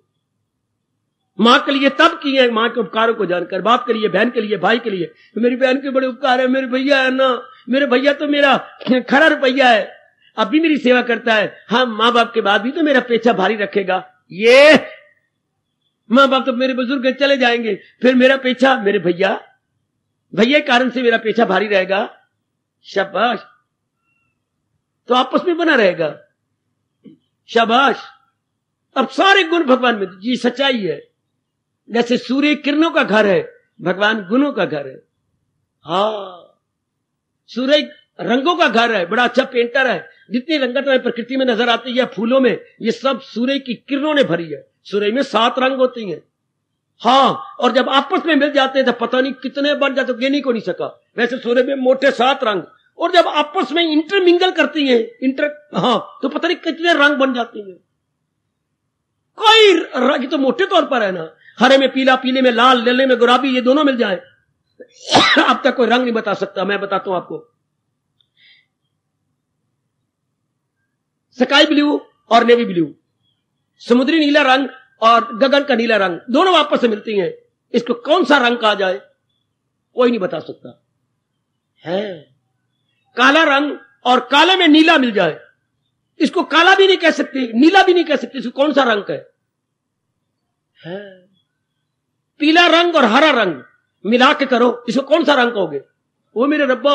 मां के लिए तब किए, मां के उपकारों को जानकर, बाप के लिए, बहन के लिए, भाई के लिए। मेरी बहन के बड़े उपकार है, मेरे भैया है ना, मेरे भैया तो मेरा खरा रुपया है, अब भी मेरी सेवा करता है। हाँ, माँ बाप के बाद भी तो मेरा पेचा भारी रखेगा। ये माँ बाप तो मेरे बुजुर्ग चले जाएंगे, फिर मेरा पेचा मेरे भैया के कारण से मेरा पेचा भारी रहेगा। शाबाश, तो आपस में बना रहेगा। शाबाश। अब सारे गुण भगवान में, जी सच्चाई है। जैसे सूर्य किरणों का घर है, भगवान गुणों का घर है। हाँ, सूर्य रंगों का घर है, बड़ा अच्छा पेंटर है। जितनी रंगत में प्रकृति में नजर आती है फूलों में, ये सब सूर्य की किरणों ने भरी है। सूर्य में 7 रंग होती हैं। हाँ, और जब आपस में मिल जाते हैं तो पता नहीं कितने बन जाते, गिनी को नहीं सका। वैसे सूर्य में मोटे 7 रंग, और जब आपस में इंटरमिंगल करती हैं, हाँ, तो पता नहीं कितने रंग बन जाती हैं। कोई रंग तो मोटे तौर पर है ना, हरे में पीला, पीले में लाल, नीले में गुलाबी, ये दोनों मिल जाए अब तक कोई रंग नहीं बता सकता। मैं बताता हूं आपको, स्काई ब्लू और नेवी ब्लू, समुद्री नीला रंग और गगन का नीला रंग, दोनों आपस में मिलती हैं। इसको कौन सा रंग कहा जाए? कोई नहीं बता सकता है। काला रंग और काले में नीला मिल जाए, इसको काला भी नहीं कह सकते, नीला भी नहीं कह सकते, इसको कौन सा रंग है? पीला रंग और हरा रंग मिला के करो, इसको कौन सा रंग कहोगे? वो मेरे रब्बा,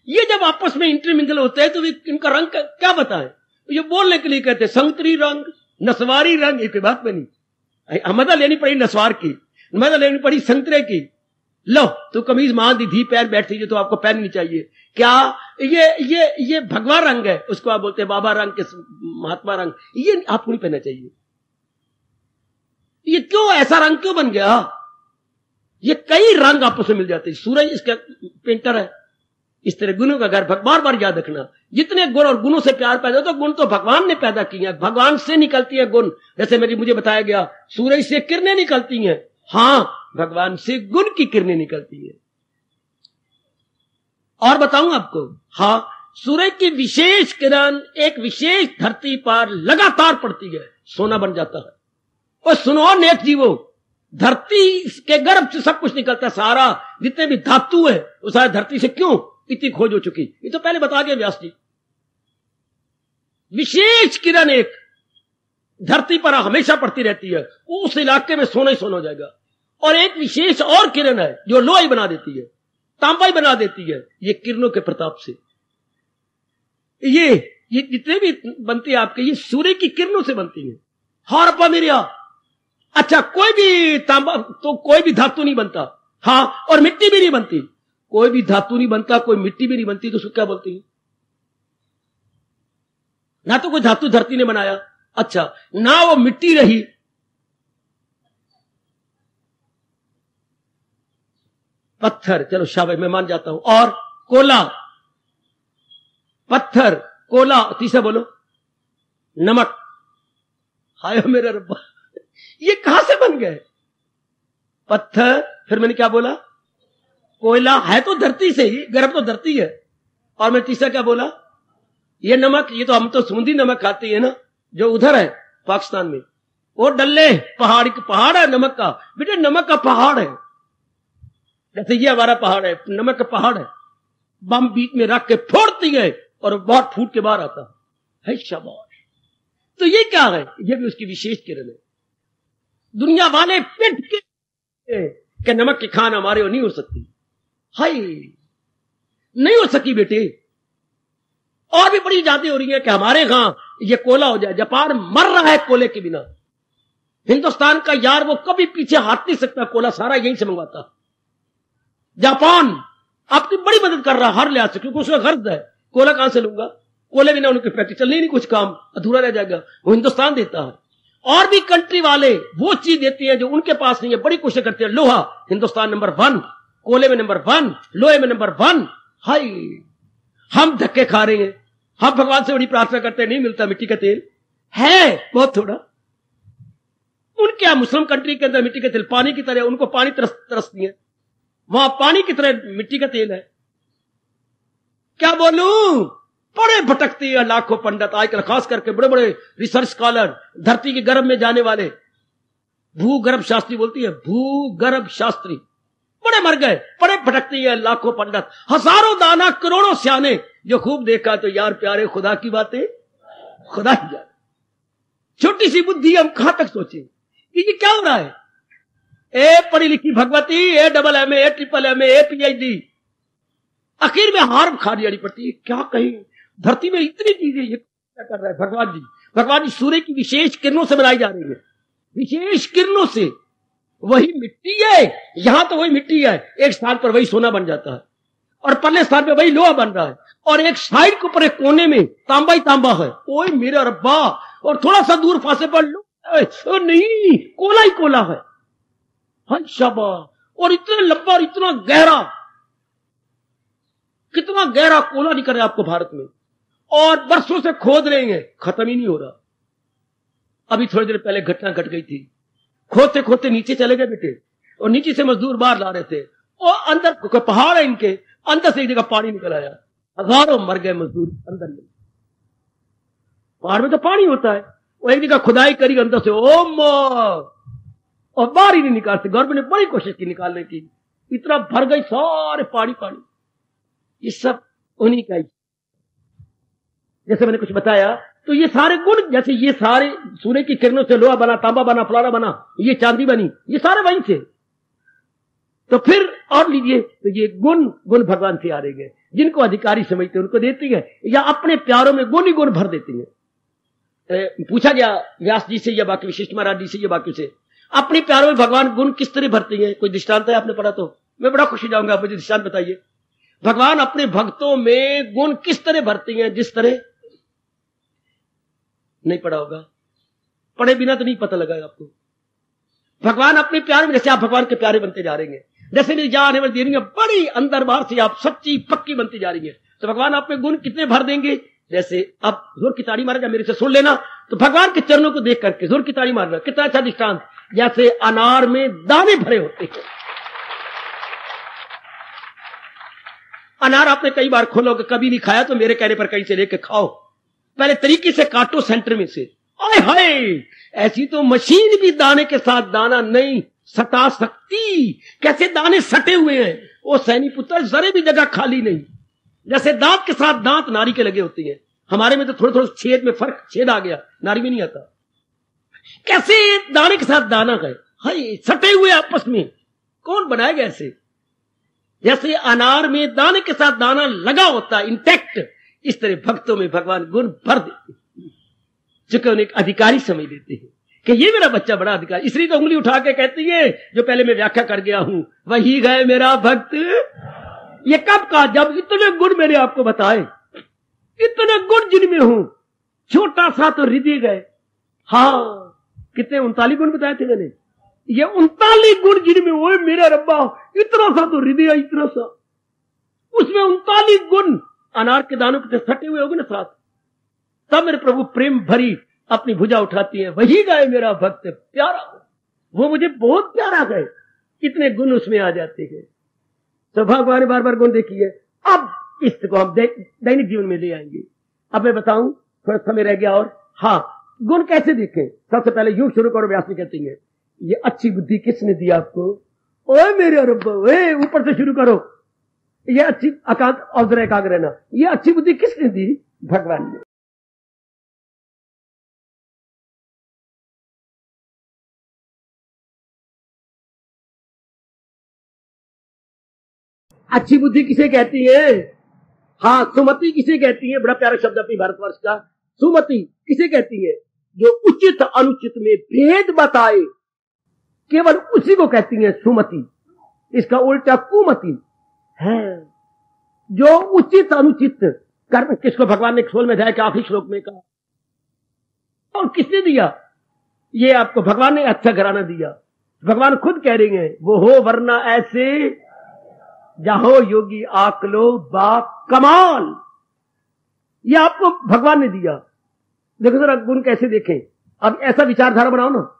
ये जब आपस में इंटरमिंगल होते हैं तो इनका रंग क्या बताएं? ये बोलने के लिए कहते हैं संतरी रंग, नसवारी रंग। एक बात में नहीं, मदद लेनी पड़ी नसवार की, मदद लेनी पड़ी संतरे की। लो तो कमीज मान दी, धी पैर बैठती है तो आपको पहननी चाहिए। क्या ये भगवा रंग है, उसको आप बोलते हैं बाबा रंग के महात्मा रंग, ये आपको नहीं पहनना चाहिए। ये क्यों ऐसा रंग क्यों बन गया? ये कई रंग आपस में मिल जाते हैं। सूरज इसका पेंटर है। इस तरह गुणों का घर, बार बार याद रखना, जितने गुण और गुणों से प्यार पैदा होता है, गुण तो भगवान ने पैदा किए हैं, भगवान से निकलती है गुण। जैसे मुझे बताया गया सूरज से किरणें निकलती हैं, हाँ, भगवान से गुण की किरणें निकलती है। और बताऊं आपको, हाँ, सूरज की विशेष किरण एक विशेष धरती पर लगातार पड़ती है, सोना बन जाता है। और सुनो नेक जीवो, धरती के गर्भ से सब कुछ निकलता है, सारा जितने भी धातु है वो सारा धरती से। क्यों इतनी खोज हो चुकी? ये तो पहले बता गए व्यास जी। विशेष किरण एक धरती पर हमेशा पड़ती रहती है, उस इलाके में सोना ही सोना हो जाएगा। और एक विशेष और किरण है जो लोहा बना देती है, तांबा बना देती है, ये किरणों के प्रताप से। ये जितने भी बनती है आपके, ये सूर्य की किरणों से बनती है। हरप्पा मेरिया, अच्छा कोई भी तांबा तो कोई भी धातु नहीं बनता, हाँ, और मिट्टी भी नहीं बनती, कोई भी धातु नहीं बनता, कोई मिट्टी भी नहीं बनती, तो उसको क्या बोलती है? ना तो कोई धातु धरती ने बनाया, अच्छा, ना वो मिट्टी रही, पत्थर, चलो शाबाश, मैं मान जाता हूं, और कोला, पत्थर, कोला, तीसरा बोलो नमक। हाय मेरा रब्बा, ये कहां से बन गए? पत्थर, फिर मैंने क्या बोला? कोयला, है तो धरती से ही, गर्भ तो धरती है। और मैं तीसरा क्या बोला? ये नमक, ये तो हम तो समुद्री नमक खाते हैं ना, जो उधर है पाकिस्तान में, वो डल्ले पहाड़ है नमक का, बेटे नमक का पहाड़ है, जैसे ये हमारा पहाड़ है, नमक का पहाड़ है, बम बीच में रख के फोड़ती है और बहुत फूट के बाहर आता है, शाबाश। तो ये क्या है? ये भी उसकी विशेष किरण है। दुनिया वाले पिट के नमक की खान हमारे वो नहीं हो सकती, हाय नहीं हो सकी बेटे। और भी बड़ी जाती हो रही है कि हमारे यहां ये कोला हो जाए। जापान मर रहा है कोले के बिना, हिंदुस्तान का यार वो कभी पीछे हाथ नहीं सकता, कोला सारा यहीं से मंगवाता। जापान आपकी बड़ी मदद कर रहा है हर लिहाज से, क्योंकि उसका गर्ज है, कोला कहां से लूंगा? कोले बिना उनकी फैक्ट्री चलनी नहीं, कुछ काम अधूरा रह जाएगा, वो हिंदुस्तान देता है। और भी कंट्री वाले वो चीज देती है जो उनके पास नहीं है, बड़ी कोशिश करते हैं। लोहा हिंदुस्तान नंबर 1, कोले में नंबर 1, लोहे में नंबर 1। हाय हम धक्के खा रहे हैं, हम भगवान से बड़ी प्रार्थना करते हैं, नहीं मिलता मिट्टी का तेल, है बहुत थोड़ा। उनके यहां मुस्लिम कंट्री के अंदर मिट्टी का तेल पानी की तरह, उनको पानी तरसती है, वहां पानी की तरह मिट्टी का तेल है। क्या बोलूं, बड़े भटकती है लाखों पंडित आजकल, खास करके बड़े बड़े रिसर्च स्कॉलर, धरती के गर्भ में जाने वाले, भूगर्भ शास्त्री बोलती है, भूगर्भ शास्त्री, बड़े मर गए, बड़े भटकती है लाखों पंडित, हजारों दाना करोड़ों सियाने, जो खूब देखा तो यार प्यारे खुदा की बातें खुदा ही जाने। छोटी सी बुद्धि, हम कहां तक सोचे कि ये क्या हो रहा है? ए पढ़ी लिखी भगवती, ए double M A triple M A PhD, आखिर में हार खा जानी पड़ती है। क्या कहीं धरती में इतनी चीजें, ये क्या कर रहा है भगवान जी? भगवान जी सूर्य की विशेष किरणों से बनाई जा रही है, विशेष किरणों से। वही मिट्टी है, यहां तो वही मिट्टी है, एक स्थान पर वही सोना बन जाता है, और परले स्थान पे वही लोहा बन रहा है, और एक साइड के ऊपर एक कोने में तांबा ही तांबा है। ओए मेरा रब्बा, और थोड़ा सा दूर फांसे पर लो, नहीं कोला ही कोला है, हाँ शाबाश। और इतना लंबा और इतना गहरा, कितना गहरा कोला निकल रहा है आपको भारत में, और बरसों से खोद रहे हैं, खत्म ही नहीं हो रहा। अभी थोड़ी देर पहले घटना घट गई थी, खोदते खोदते नीचे चले गए बेटे, और नीचे से मजदूर बाहर ला रहे थे, और अंदर पहाड़ है इनके, अंदर से एक जगह पानी निकल आया, हजारों मर गए मजदूर अंदर में। पहाड़ में तो पानी होता है, वो एक जगह खुदाई करी अंदर से, और बाहर ही नहीं निकालते। गवर्नमेंट ने बड़ी कोशिश की निकालने की, इतना भर गई सारे पानी पानी। ये सब उन्हीं का ही, जैसे मैंने कुछ बताया, तो ये सारे गुण, जैसे ये सारे सूर्य की किरणों से लोहा बना, तांबा बना, फलाना बना, ये चांदी बनी, ये सारे वहीं से। तो फिर और लीजिए, तो ये गुण भगवान से आ रहे हैं, जिनको अधिकारी समझते उनको देती है, या अपने प्यारों में गुण ही गुण भर देती है। पूछा गया व्यास जी से या बाकी वशिष्ठ महाराज जी से या बाकी से, अपने प्यारों में भगवान गुण किस तरह भरती है? कोई दृष्टांत है आपने पढ़ा तो मैं बड़ा खुश हो जाऊंगा, आप मुझे दृष्टांत बताइए। भगवान अपने भक्तों में गुण किस तरह भरती हैं? जिस तरह नहीं पढ़ा होगा, पढ़े बिना तो नहीं पता लगा आपको। भगवान अपने प्यारे में, जैसे आप भगवान के प्यारे बनते जा रहे हैं, जैसे मेरी जान आने वाली देरी है बड़ी अंदर बाहर से आप सच्ची पक्की बनती जा रही है, तो भगवान आप में गुण कितने भर देंगे? जैसे अब जोर की ताड़ी मारेगा, मेरे से सुन लेना, तो भगवान के चरणों को देख करके जोर की ताड़ी मारना, कितना अच्छा दृष्टांत। जैसे अनार में दाने भरे होते हैं, अनार आपने कई बार खोलोगे, कभी नहीं खाया तो मेरे कहने पर कहीं से लेके खाओ, पहले तरीके से काटो सेंटर में से। आए हाय, ऐसी तो मशीन भी दाने के साथ दाना नहीं सटा सकती। कैसे दाने सटे हुए हैं, वो सैनी पुत्र जरे भी जगह खाली नहीं। जैसे दांत के साथ दांत नारी के लगे होते हैं, हमारे में तो थोड़े थोड़े छेद में फर्क, छेद आ गया, नारी में नहीं आता। कैसे दाने के साथ दाना गए, हाय सटे हुए आपस में, कौन बनाएगा ऐसे? जैसे अनार में दाने के साथ दाना लगा होता है इंटैक्ट, इस तरह भक्तों में भगवान गुण भर देते हैं, चूंकि उन्हें एक अधिकारी समझ लेते हैं कि ये मेरा बच्चा बड़ा अधिकारी। इसलिए तो उंगली उठा के कहती है, जो पहले मैं व्याख्या कर गया हूं, वही गए मेरा भक्त। ये कब कहा? जब इतने गुण मैंने आपको बताए, इतने गुण जिनमें हूं, छोटा सा तो हृदय गए। हाँ, कितने 39 गुण बताए थे मैंने, ये 39 गुण जिनमें वो मेरा रब्बा, इतना सा तो हृदय, इतना सा, उसमें 39 गुण अनार के दानों के सटे हुए होंगे ना साथ। तब मेरे प्रभु प्रेम भरी अपनी भुजा उठाती है, वही गए मेरा भक्त प्यारा, वो मुझे बहुत प्यारा गए, इतने गुण उसमें आ जाते हैं। तो भगवान ने बार बार गुण देखी है। अब इसको हम दैनिक जीवन में ले आएंगे। अब मैं बताऊं, थोड़ा समय रह गया और, हाँ, गुण कैसे देखें? सबसे पहले यूं शुरू करो, व्यास जी कहती है, ये अच्छी बुद्धि किसने दी आपको? ओए मेरे रब्बा, ओए ऊपर से शुरू करो, ये अच्छी एकांत और जरा एकाग्र रहना, ये अच्छी बुद्धि किसने दी? भगवान ने। अच्छी बुद्धि किसे कहती है? हाँ, सुमति किसे कहती है? बड़ा प्यारा शब्द अपनी भारतवर्ष का, सुमति किसे कहती है? जो उचित अनुचित में भेद बताए, केवल उसी को कहती है सुमति। इसका उल्टा कुमति है, जो उचित अनुचित कर्म, किसको भगवान ने 16वें अध्याय के आखिरी श्लोक में कहा। और किसने दिया? ये आपको भगवान ने अच्छा घराना दिया। भगवान खुद कह रहे हैं, वो हो वरना ऐसे जाहो योगी आकलो बा कमाल, ये आपको भगवान ने दिया। देखो जरा गुण कैसे देखें। अब ऐसा विचारधारा बनाओ ना,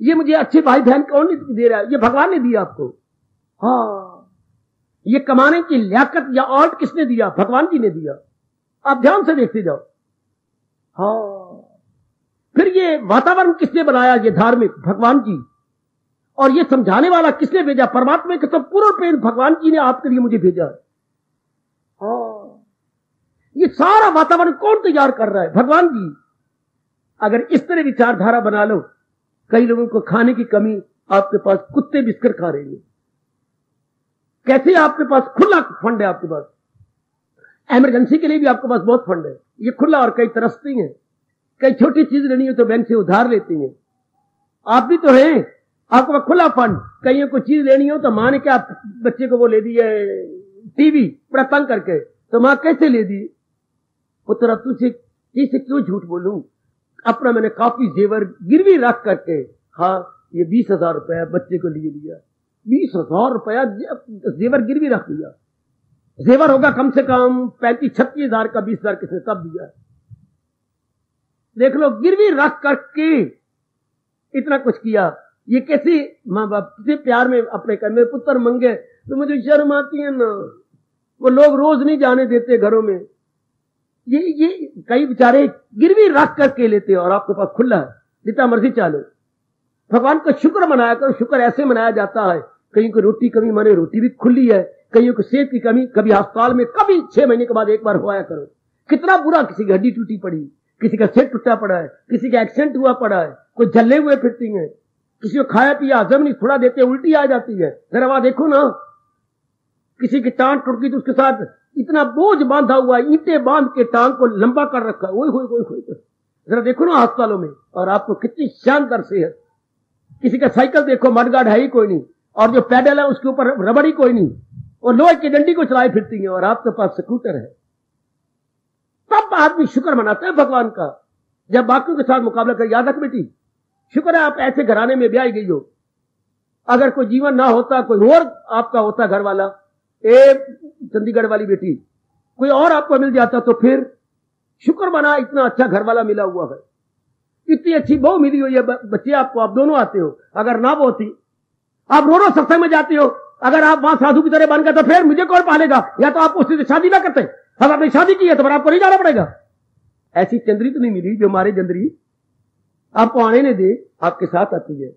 ये मुझे अच्छे भाई बहन कौन दे रहा है? ये भगवान ने दिया आपको। हाँ, ये कमाने की लियाकत या आर्ट किसने दिया? भगवान जी ने दिया। आप ध्यान से देखते जाओ। हाँ, फिर ये वातावरण किसने बनाया? ये धार्मिक, भगवान जी। और ये समझाने वाला किसने भेजा? परमात्मा के सब पूर्ण प्रेम भगवान जी ने आपके लिए मुझे भेजा। हाँ, ये सारा वातावरण कौन तैयार कर रहा है? भगवान जी। अगर इस तरह विचारधारा बना लो, कई लोगों को खाने की कमी, आपके पास कुत्ते बिस्कर खा रहे हैं। कैसे आपके पास खुला फंड है, आपके पास इमरजेंसी के लिए भी आपके पास बहुत फंड है, ये खुला। और कई तरसती हैं, कई छोटी चीज लेनी है तो बैंक से उधार लेती हैं। आप भी तो हैं, आपके पास खुला फंड। कहीं को चीज लेनी हो तो मां ने क्या बच्चे को वो ले दी है टीवी, बड़ा तंग करके, तो मां कैसे ले दी? पुत्र तुझे क्यों झूठ बोलूं, अपना मैंने काफी जेवर गिरवी रख करके, हाँ, ये 20,000 रुपया बच्चे को लिए दिया। 20,000 रुपया जेवर गिरवी रख दिया। जेवर होगा कम से कम 35-36 हजार का, 20,000 किसने तब दिया? देख लो, गिरवी रख करके इतना कुछ किया। ये कैसी माँ बाप किसी प्यार में अपने कर, मेरे पुत्र मंगे तो मुझे शर्म आती है ना, वो लोग रोज नहीं जाने देते घरों में। ये कई बेचारे गिरवी रख करके लेते हैं और आपके पास खुला है, जितना मर्जी चालो। भगवान का शुक्र मनाया करो। शुक्र ऐसे मनाया जाता है, कहीं को रोटी कमी माने रोटी भी खुली है, कहीं को सेहत की कमी, कभी अस्पताल में, कभी 6 महीने के बाद एक बार हुआ करो। कितना बुरा, किसी की हड्डी टूटी पड़ी, किसी का सिर टूटा पड़ा है, किसी का एक्सीडेंट हुआ पड़ा है, कोई जले हुए फिरती है, किसी को खाया पिया हजम नहीं, थोड़ा देते उल्टी आ जाती है। जरा वहां देखो ना, किसी की टांग टूट गई तो उसके साथ इतना बोझ बांधा हुआ, ईंटें बांध के टांग को लंबा कर रखा है। ओए जरा देखो ना अस्पतालों में, और आपको कितनी शानदार सेहत। किसी का साइकिल देखो, मडगार्ड है ही कोई नहीं, और जो पैडल है उसके ऊपर रबड़ ही कोई नहीं, और लोहे की डंडी को चलाए फिरती है, और आपके पास स्कूटर है। तब आदमी शुक्र मनाता है भगवान का, जब बाकियों के साथ मुकाबला कर। याद रख बेटी, शुक्र है आप ऐसे घराने में ब्याह गई हो। अगर कोई जीवन ना होता, कोई और आपका होता घर वाला, चंडीगढ़ वाली बेटी, कोई और आपको मिल जाता, तो फिर शुक्र मना, इतना अच्छा घर वाला मिला हुआ है, इतनी अच्छी बहू मिली हुई है, बच्चे आपको, आप दोनों आते हो। अगर ना वो होती, आप रो रो सत्संग में जाते हो, अगर आप वहां साधु की तरह बन गए तो फिर मुझे कौन पालेगा? या तो आप उससे शादी ना करते, अब आपने शादी की है तो फिर आपको नहीं जाना पड़ेगा। ऐसी चंद्री तो नहीं मिली जो हमारे चंद्री आपको आने नहीं दे, आपके साथ आती है।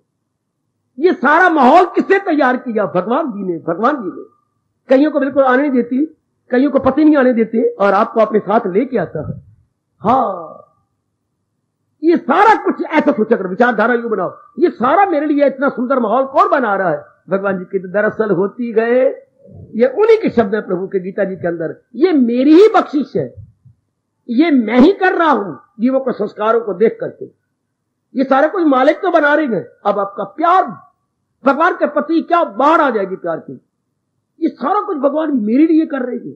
ये सारा माहौल किसने तैयार किया? भगवान जी ने। भगवान जी ने कईयों को बिल्कुल आने नहीं देती, कईयों को पति नहीं आने देते, और आपको अपने साथ लेके आता है। हाँ, ये सारा कुछ ऐसा सोचा करो, विचारधारा यू बनाओ, ये सारा मेरे लिए इतना सुंदर माहौल कौन बना रहा है? भगवान जी के दरअसल होती गए, ये उन्हीं के शब्द है प्रभु के गीता जी के अंदर, ये मेरी ही बख्शिश है, ये मैं ही कर रहा हूं जीवों के संस्कारों को देख करके। ये सारे कुछ मालिक तो बना रहे हैं। अब आपका प्यार भगवान के प्रति क्या बाढ़ आ जाएगी प्यार की। ये सारा कुछ भगवान मेरे लिए कर रहे हैं।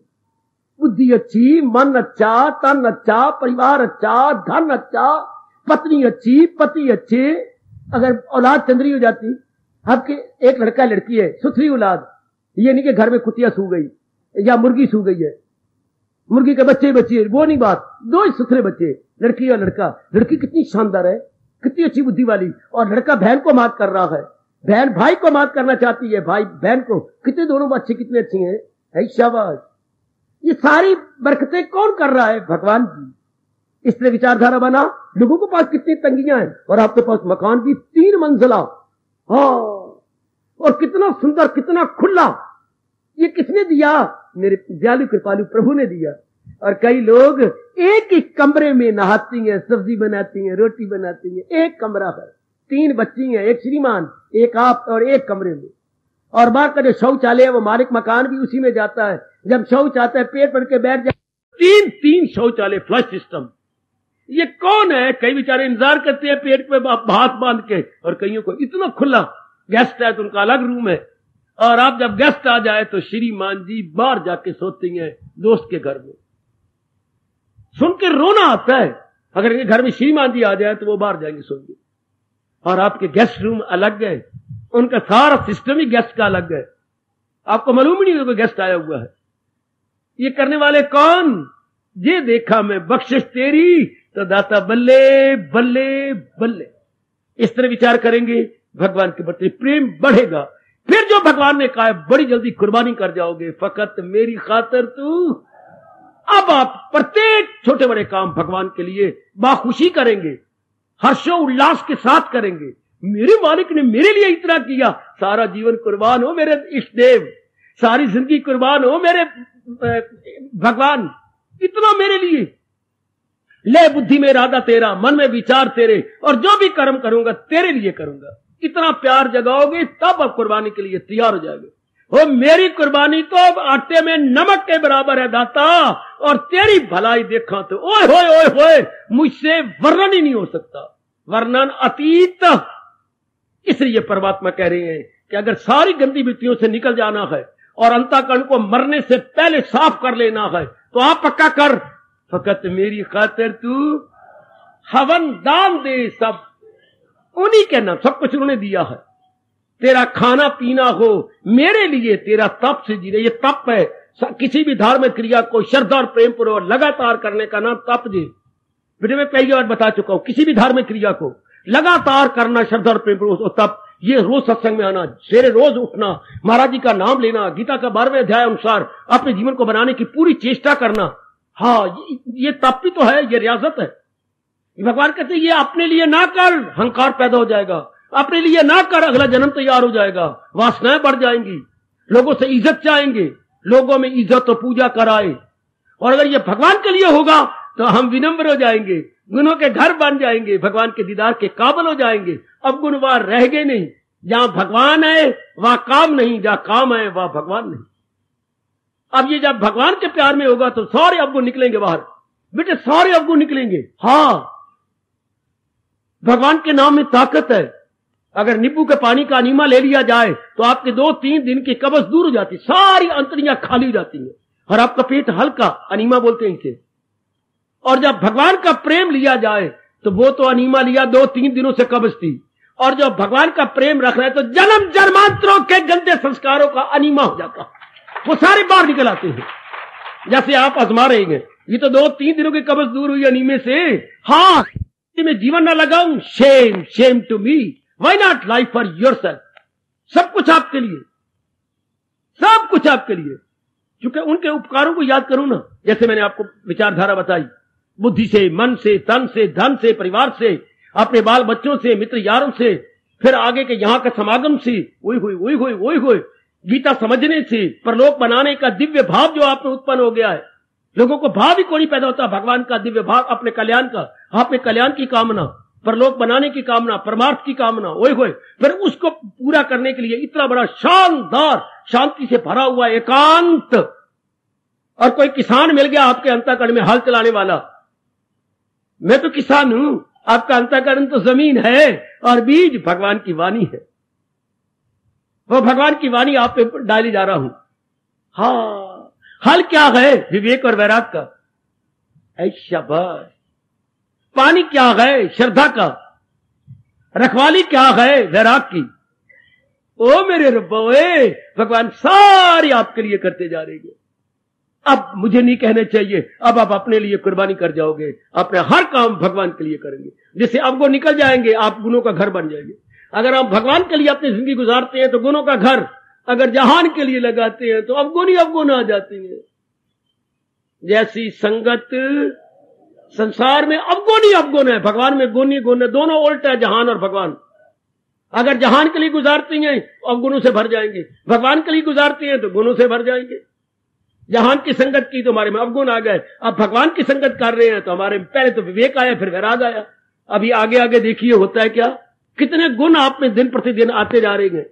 बुद्धि अच्छी, मन अच्छा, तन अच्छा, परिवार अच्छा, धन अच्छा, पत्नी अच्छी, पति अच्छे। अगर औलाद चंद्री हो जाती, आपके एक लड़का लड़की है, सुथरी औलाद, ये नहीं कि घर में कुतिया सू गई या मुर्गी सू गई है, मुर्गी के बच्चे बच्चे, वो नहीं बात, दो ही सुथरे बच्चे, लड़की और लड़का। लड़की कितनी शानदार है, कितनी अच्छी बुद्धि वाली, और लड़का बहन को मात कर रहा है, बहन भाई को मात करना चाहती है, भाई बहन को। कितने दोनों बच्चे कितने अच्छे हैं, है शाबाश। ये सारी बरकतें कौन कर रहा है? भगवान जी। इस तरह विचारधारा बना। लोगों के पास कितनी तंगियां हैं और आपके पास मकान की 3 मंजिला, हाँ, और कितना सुंदर, कितना खुला। ये किसने दिया? मेरे दयालु कृपालु प्रभु ने दिया। और कई लोग एक ही कमरे में नहाती हैं, सब्जी बनाती हैं, रोटी बनाती हैं, एक कमरा है, 3 बच्ची हैं, एक श्रीमान, एक आप, और एक कमरे में। और बाहर का जो शौचालय है वो मालिक मकान भी उसी में जाता है। जब शौच आता है पेट पड़ के बैठ जाए, 3 शौचालय, फ्लश सिस्टम। ये कौन है? कई बेचारे इंतजार करते हैं पेट पे हाथ बांध के, और कईयों को इतना खुला। गेस्ट है तो उनका अलग रूम है, और आप जब गेस्ट आ जाए तो श्रीमान जी बाहर जाके सोती हैं दोस्त के घर में। सुन के रोना आता है। अगर इनके घर में श्रीमान जी आ जाए तो वो बाहर जाएंगे सोएंगे, और आपके गेस्ट रूम अलग है, उनका सारा सिस्टम ही गेस्ट का अलग है। आपको मालूम ही नहीं कोई गेस्ट आया हुआ है। ये करने वाले कौन? ये देखा मैं बख्शिश तेरी तो दाता बल्ले बल्ले बल्ले। इस तरह विचार करेंगे, भगवान के प्रति प्रेम बढ़ेगा। फिर जो भगवान ने कहा है बड़ी जल्दी कुर्बानी कर जाओगे, फकत मेरी खातिर तू। अब आप प्रत्येक छोटे बड़े काम भगवान के लिए बाखुशी करेंगे, हर्षो उल्लास के साथ करेंगे। मेरे मालिक ने मेरे लिए इतना किया, सारा जीवन कुर्बान हो मेरे इष्ट देव, सारी जिंदगी कुर्बान हो मेरे भगवान, इतना मेरे लिए। ले बुद्धि में इरादा तेरा, मन में विचार तेरे, और जो भी कर्म करूंगा तेरे लिए करूंगा। इतना प्यार जगाओगे तब अब कुर्बानी के लिए तैयार हो जाएंगे। वो मेरी कुर्बानी तो अब आटे में नमक के बराबर है दाता, और तेरी भलाई देखा तो ओए होए मुझसे वर्णन ही नहीं हो सकता, वर्णन अतीत। इसलिए परमात्मा कह रहे हैं कि अगर सारी गंदी वृत्तियों से निकल जाना है और अंतःकरण को मरने से पहले साफ कर लेना है तो आप पक्का कर, फकत मेरी खातिर तू हवन दान दे। सब उन्हीं के नाम, सब कुछ उन्होंने दिया है। तेरा खाना पीना हो मेरे लिए, तेरा तप से जी रहे, ये तप है। किसी भी धार्मिक क्रिया को श्रद्धा और प्रेम पूर्वक लगातार करने का नाम तप जी। वीडियो में पहली बार बता चुका हूं, किसी भी धार्मिक क्रिया को लगातार करना श्रद्धा और प्रेम पूर्वक तप। ये रोज सत्संग में आना, सवेरे रोज उठना, महाराज जी का नाम लेना, गीता का 12वें अध्याय अनुसार अपने जीवन को बनाने की पूरी चेष्टा करना। हाँ, ये तप भी तो है, ये रियाजत है। भगवान कहते ये अपने लिए ना कर, अहंकार पैदा हो जाएगा। अपने लिए ना कर, अगला जन्म तैयार हो जाएगा, वासनाएं बढ़ जाएंगी, लोगों से इज्जत चाहेंगे, लोगों में इज्जत और पूजा कराए। और अगर ये भगवान के लिए होगा तो हम विनम्र हो जाएंगे, गुणों के घर बन जाएंगे, भगवान के दीदार के काबिल हो जाएंगे। अब गुणवार रह गए नहीं। जहां भगवान है वहां काम नहीं, जहां काम है वहां भगवान नहीं। अब ये जब भगवान के प्यार में होगा तो सारे अवगुण निकलेंगे बाहर, बेटे, सारे अवगुण निकलेंगे। हाँ, भगवान के नाम में ताकत है। अगर नींबू के पानी का अनीमा ले लिया जाए तो आपके 2-3 दिन की कब्ज दूर हो जाती, सारी अंतड़ियां खाली हो जाती हैं और आपका पेट हल्का, अनीमा बोलते हैं इसे। और जब भगवान का प्रेम लिया जाए तो वो तो अनीमा लिया 2-3 दिनों से कब्ज थी, और जब भगवान का प्रेम रख रहे हैं तो जन्म जन्मांतरों के गंदे संस्कारों का अनीमा हो जाता, वो सारे बाहर निकल आते हैं। जैसे आप आजमा रहे हैं, ये तो 2-3 दिनों की कब्ज दूर हुई अनीमे से। हाँ, में जीवन ना लगाऊं, shame shame to me, why not life for yourself. सब कुछ आपके लिए, सब कुछ आपके लिए। क्योंकि उनके उपकारों को याद करूं ना, जैसे मैंने आपको विचारधारा बताई, बुद्धि से, मन से, तन से, धन से, परिवार से, अपने बाल बच्चों से, मित्र यारों से, फिर आगे के यहां का समागम से, वही गीता समझने से, परलोक बनाने का दिव्य भाव जो आप में उत्पन्न हो गया है, लोगों को भाव ही कोई नहीं पैदा होता भगवान का दिव्य भाव, अपने कल्याण का, अपने कल्याण की कामना, परलोक बनाने की कामना, परमार्थ की कामना, ओए होए, फिर उसको पूरा करने के लिए इतना बड़ा शानदार शांति से भरा हुआ एकांत। और कोई किसान मिल गया आपके अंतःकरण में हल चलाने वाला, मैं तो किसान हूं, आपका अंतःकरण तो जमीन है और बीज भगवान की वाणी है, वो भगवान की वाणी आप पे डाली जा रहा हूं। हाँ, हल क्या है? विवेक और वैराग का। ऐ शाबाश। पानी क्या है? श्रद्धा का। रखवाली क्या है? वैराग की। ओ मेरे रब्बोए, भगवान सारी आपके लिए करते जा रहे हैं। अब मुझे नहीं कहने चाहिए, अब आप अपने लिए कुर्बानी कर जाओगे, अपने हर काम भगवान के लिए करेंगे, जिससे अवगुण निकल जाएंगे, आप गुणों का घर बन जाएंगे। अगर आप भगवान के लिए अपनी जिंदगी गुजारते हैं तो गुणों का घर, अगर जहान के लिए लगाते हैं तो अवगुण ही अवगुण आ जाती है। जैसी संगत संसार में अवगुण ही अवगुण है, भगवान में गुण ही गुण है, दोनों उल्टा है जहान और भगवान। अगर जहान के लिए गुजारती हैं तो अवगुणों से भर जाएंगे, भगवान के लिए गुजारती हैं तो गुणों से भर जाएंगे। जहान की संगत की तो हमारे में अवगुण आ गए, अब भगवान की संगत कर रहे हैं तो हमारे पहले तो विवेक आया, फिर वैराग आया। अभी आगे आगे देखिए होता है क्या, कितने गुण आप में दिन प्रतिदिन आते जा रहे हैं।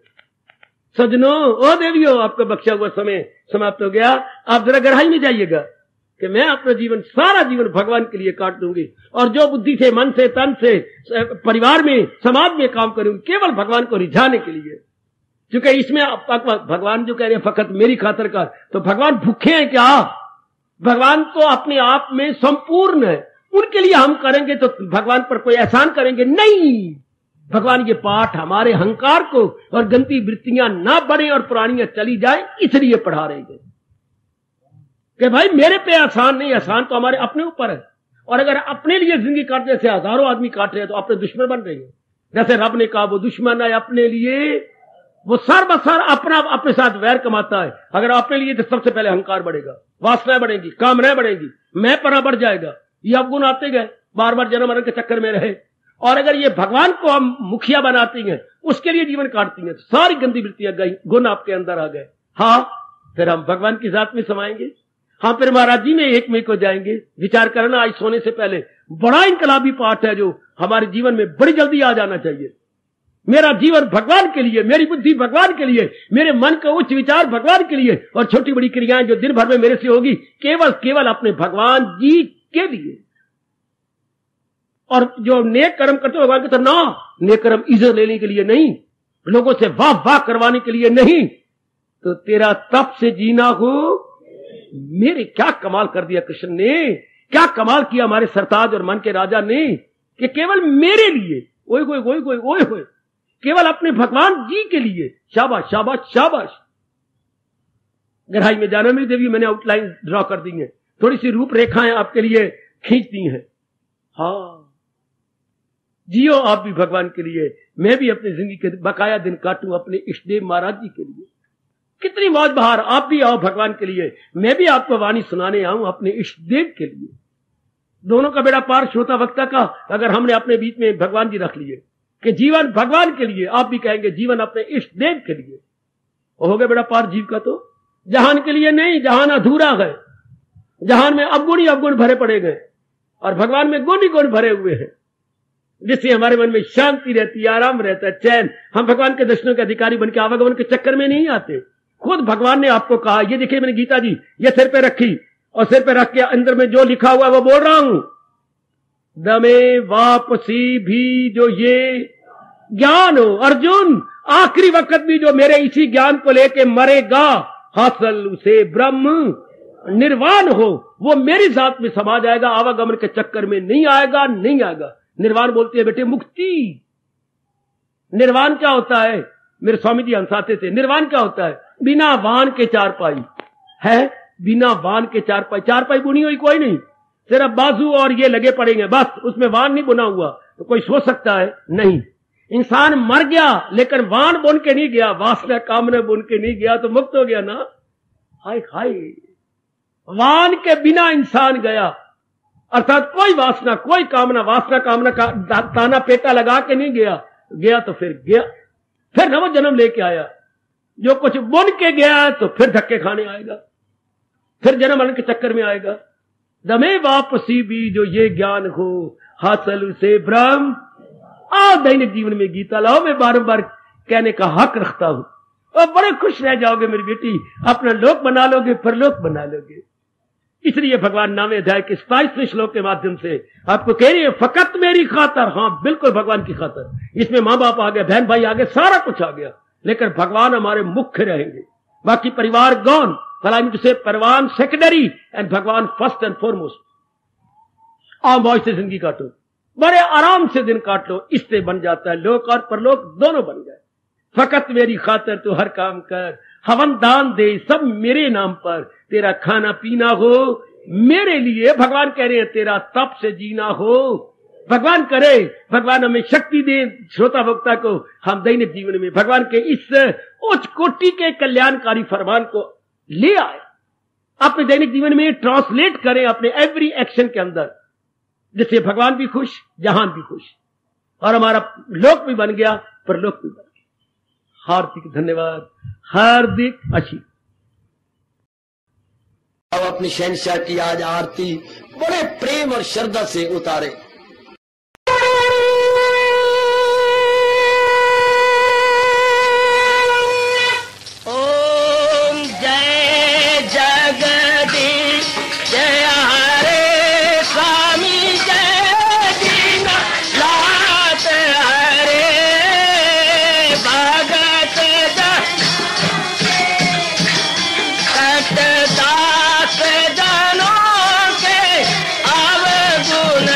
सजनों, ओ देवियों, आपका बख्शा हुआ समय समाप्त हो गया। आप जरा गहराई में जाइएगा कि मैं अपना जीवन, सारा जीवन भगवान के लिए काट दूंगी, और जो बुद्धि से, मन से, तन से, परिवार में, समाज में काम करूंगी, केवल भगवान को रिझाने के लिए। क्योंकि इसमें भगवान जो कह रहे हैं फकत मेरी खातर का, तो भगवान भूखे हैं क्या? भगवान तो अपने आप में संपूर्ण है, उनके लिए हम करेंगे तो भगवान पर कोई एहसान करेंगे नहीं। भगवान ये पाठ हमारे अहंकार को और गंदी वृत्तियां ना बढ़े और पुरानियां चली जाए, इसलिए पढ़ा रहे हैं कि भाई मेरे पे आसान नहीं, आसान तो हमारे अपने ऊपर है। और अगर अपने लिए जिंदगी काटने, जैसे हजारों आदमी काट रहे हैं, तो अपने दुश्मन बन रहे हैं। जैसे रब ने कहा वो दुश्मन है अपने लिए, वो सर्वसर अपना अपने साथ वैर कमाता है। अगर अपने लिए तो सबसे पहले अहंकार बढ़ेगा, वासनाएं बढ़ेंगी, कामनाएं बढ़ेंगी, मैं पना बढ़ जाएगा, ये अवगुण आते गए, बार बार जन्म मरण के चक्कर में रहे। और अगर ये भगवान को हम मुखिया बनाती हैं, उसके लिए जीवन काटती हैं, तो सारी गंदी वृत्तियां गई, गुण आपके अंदर आ गए। हाँ, फिर हम भगवान की जात में समाएंगे। हाँ, फिर महाराज जी में एक में को जाएंगे। विचार करना, आज सोने से पहले बड़ा इनकलाबी पाठ है जो हमारे जीवन में बड़ी जल्दी आ जाना चाहिए। मेरा जीवन भगवान के लिए, मेरी बुद्धि भगवान के लिए, मेरे मन का उच्च विचार भगवान के लिए, और छोटी बड़ी क्रियाएं जो दिन भर में मेरे से होगी केवल केवल अपने भगवान जी के लिए। और जो नेक कर्म करते हो भगवान के, तो ना, नेक कर्म इज्जत लेने के लिए नहीं, लोगों से वाह वाह करवाने के लिए नहीं, तो तेरा तप से जीना हो। मेरे क्या कमाल कर दिया कृष्ण ने, क्या कमाल किया हमारे सरताज और मन के राजा ने, कि केवल मेरे लिए, ओए होए ओए होए ओए होए, केवल अपने भगवान जी के लिए। शाबाश शाबाश शाबाश। गहराई में जाना मेरी देवी, मैंने आउटलाइन ड्रॉ कर दी है, थोड़ी सी रूपरेखाएं आपके लिए खींच दी हैं। हाँ, जियो आप भी भगवान के लिए, मैं भी अपनी जिंदगी के बकाया दिन काटूं अपने इष्टदेव महाराज जी के लिए। कितनी मौज बहार, आप भी आओ भगवान के लिए, मैं भी आपको वाणी सुनाने आऊं अपने इष्टदेव के लिए। दोनों का बेड़ा पार, श्रोता वक्ता का, अगर हमने अपने बीच में भगवान जी रख लिए कि जीवन भगवान के लिए, आप भी कहेंगे जीवन अपने इष्टदेव के लिए, हो गया बेड़ा पार जीव का। तो जहान के लिए नहीं, जहान अधूरा है, जहान में अवगुण ही अवगुण भरे पड़े गए और भगवान में गुण ही गुण भरे हुए हैं, जिससे हमारे मन में शांति रहती है, आराम रहता है, चैन। हम भगवान के दर्शनों के अधिकारी बनकर आवागमन के चक्कर में नहीं आते। खुद भगवान ने आपको कहा, ये देखिए मैंने गीता जी ये सिर पे रखी, और सिर पे रख के अंदर में जो लिखा हुआ है वो बोल रहा हूं, दमे वापसी भी जो ये ज्ञान हो अर्जुन, आखिरी वक्त भी जो मेरे इसी ज्ञान को लेके मरेगा, हासिल उसे ब्रह्म निर्वाण हो, वो मेरी जात में समा जाएगा, आवागमन के चक्कर में नहीं आएगा, नहीं आएगा। निर्वाण बोलती है बेटे मुक्ति। निर्वाण क्या होता है? मेरे स्वामी जी हंसाते थे, निर्वाण क्या होता है? बिना वाहन के चारपाई है, बिना वाहन के चारपाई, चारपाई बुनी हुई कोई नहीं, सिर्फ बाजू और ये लगे पड़ेंगे बस, उसमें वाहन नहीं बुना हुआ। तो कोई सोच सकता है? नहीं। इंसान मर गया लेकिन वाहन बुन के नहीं गया, वासना कामना बुन के नहीं गया, तो मुक्त हो गया ना। हाय हाय, वाहन के बिना इंसान गया, अर्थात कोई वासना, कोई कामना, वासना कामना का ताना पेटा लगा के नहीं गया, गया तो फिर गया, फिर नव जन्म लेके आया। जो कुछ बुन के गया तो फिर धक्के खाने आएगा, फिर जन्म मरण के चक्कर में आएगा। दमे वापसी भी जो ये ज्ञान हो हासिल उसे ब्रह्म। आओ दैनिक जीवन में गीता लाओ, मैं बारंबार कहने का हक रखता हूं और बड़े खुश रह जाओगे मेरी बेटी, अपना लोक बना लोगे, परलोक बना लोगे। इसलिए भगवान 9वें अध्याय के 27वें श्लोक के माध्यम से आपको कह रही है फकत मेरी खातर। हाँ बिल्कुल भगवान की खातर। इसमें माँ बाप आ गया, बहन भाई आ गए, सारा कुछ आ गया, लेकिन भगवान हमारे मुख्य रहेंगे, बाकी परिवार गौन। से परवान सेकेंडरी एंड भगवान फर्स्ट एंड फॉरमोस्ट। आओ मौज से जिंदगी काटो, बड़े आराम से दिन काट लो, इससे बन जाता है लोक और परलोक दोनों बन गए। फकत मेरी खातर तू हर काम कर, हवन दान दे सब मेरे नाम पर, तेरा खाना पीना हो मेरे लिए। भगवान कह रहे हैं तेरा तप से जीना हो। भगवान करे, भगवान हमें शक्ति दे श्रोता भक्ता को, हम दैनिक जीवन में भगवान के इस उच्च कोटि के कल्याणकारी फरमान को ले आए, अपने दैनिक जीवन में ट्रांसलेट करें अपने एवरी एक्शन के अंदर, जिससे भगवान भी खुश, जहान भी खुश, और हमारा लोक भी बन गया, परलोक भी बन गया। हार्दिक धन्यवाद, हार्दिक आशीष। अब अपनी शहंशाह की आज आरती बड़े प्रेम और श्रद्धा से उतारे। दास जनों के अब गुण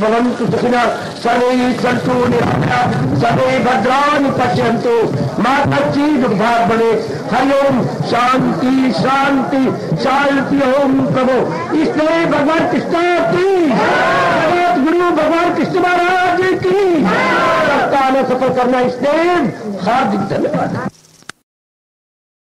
भवन्तु सुखिनः सर्वे सन्तु निरामयाः सर्वे भद्राणि पश्यन्तु मा कश्चित् दुःखभाग् भवेत्। हरि ओम शांति शांति शांति। ओम प्रभु इसलिए भगवान कृष्ण की जगत गुरु भगवान कृष्ण महाराज की सप्ताह सफल करना इसलिए हार्दिक धन्यवाद।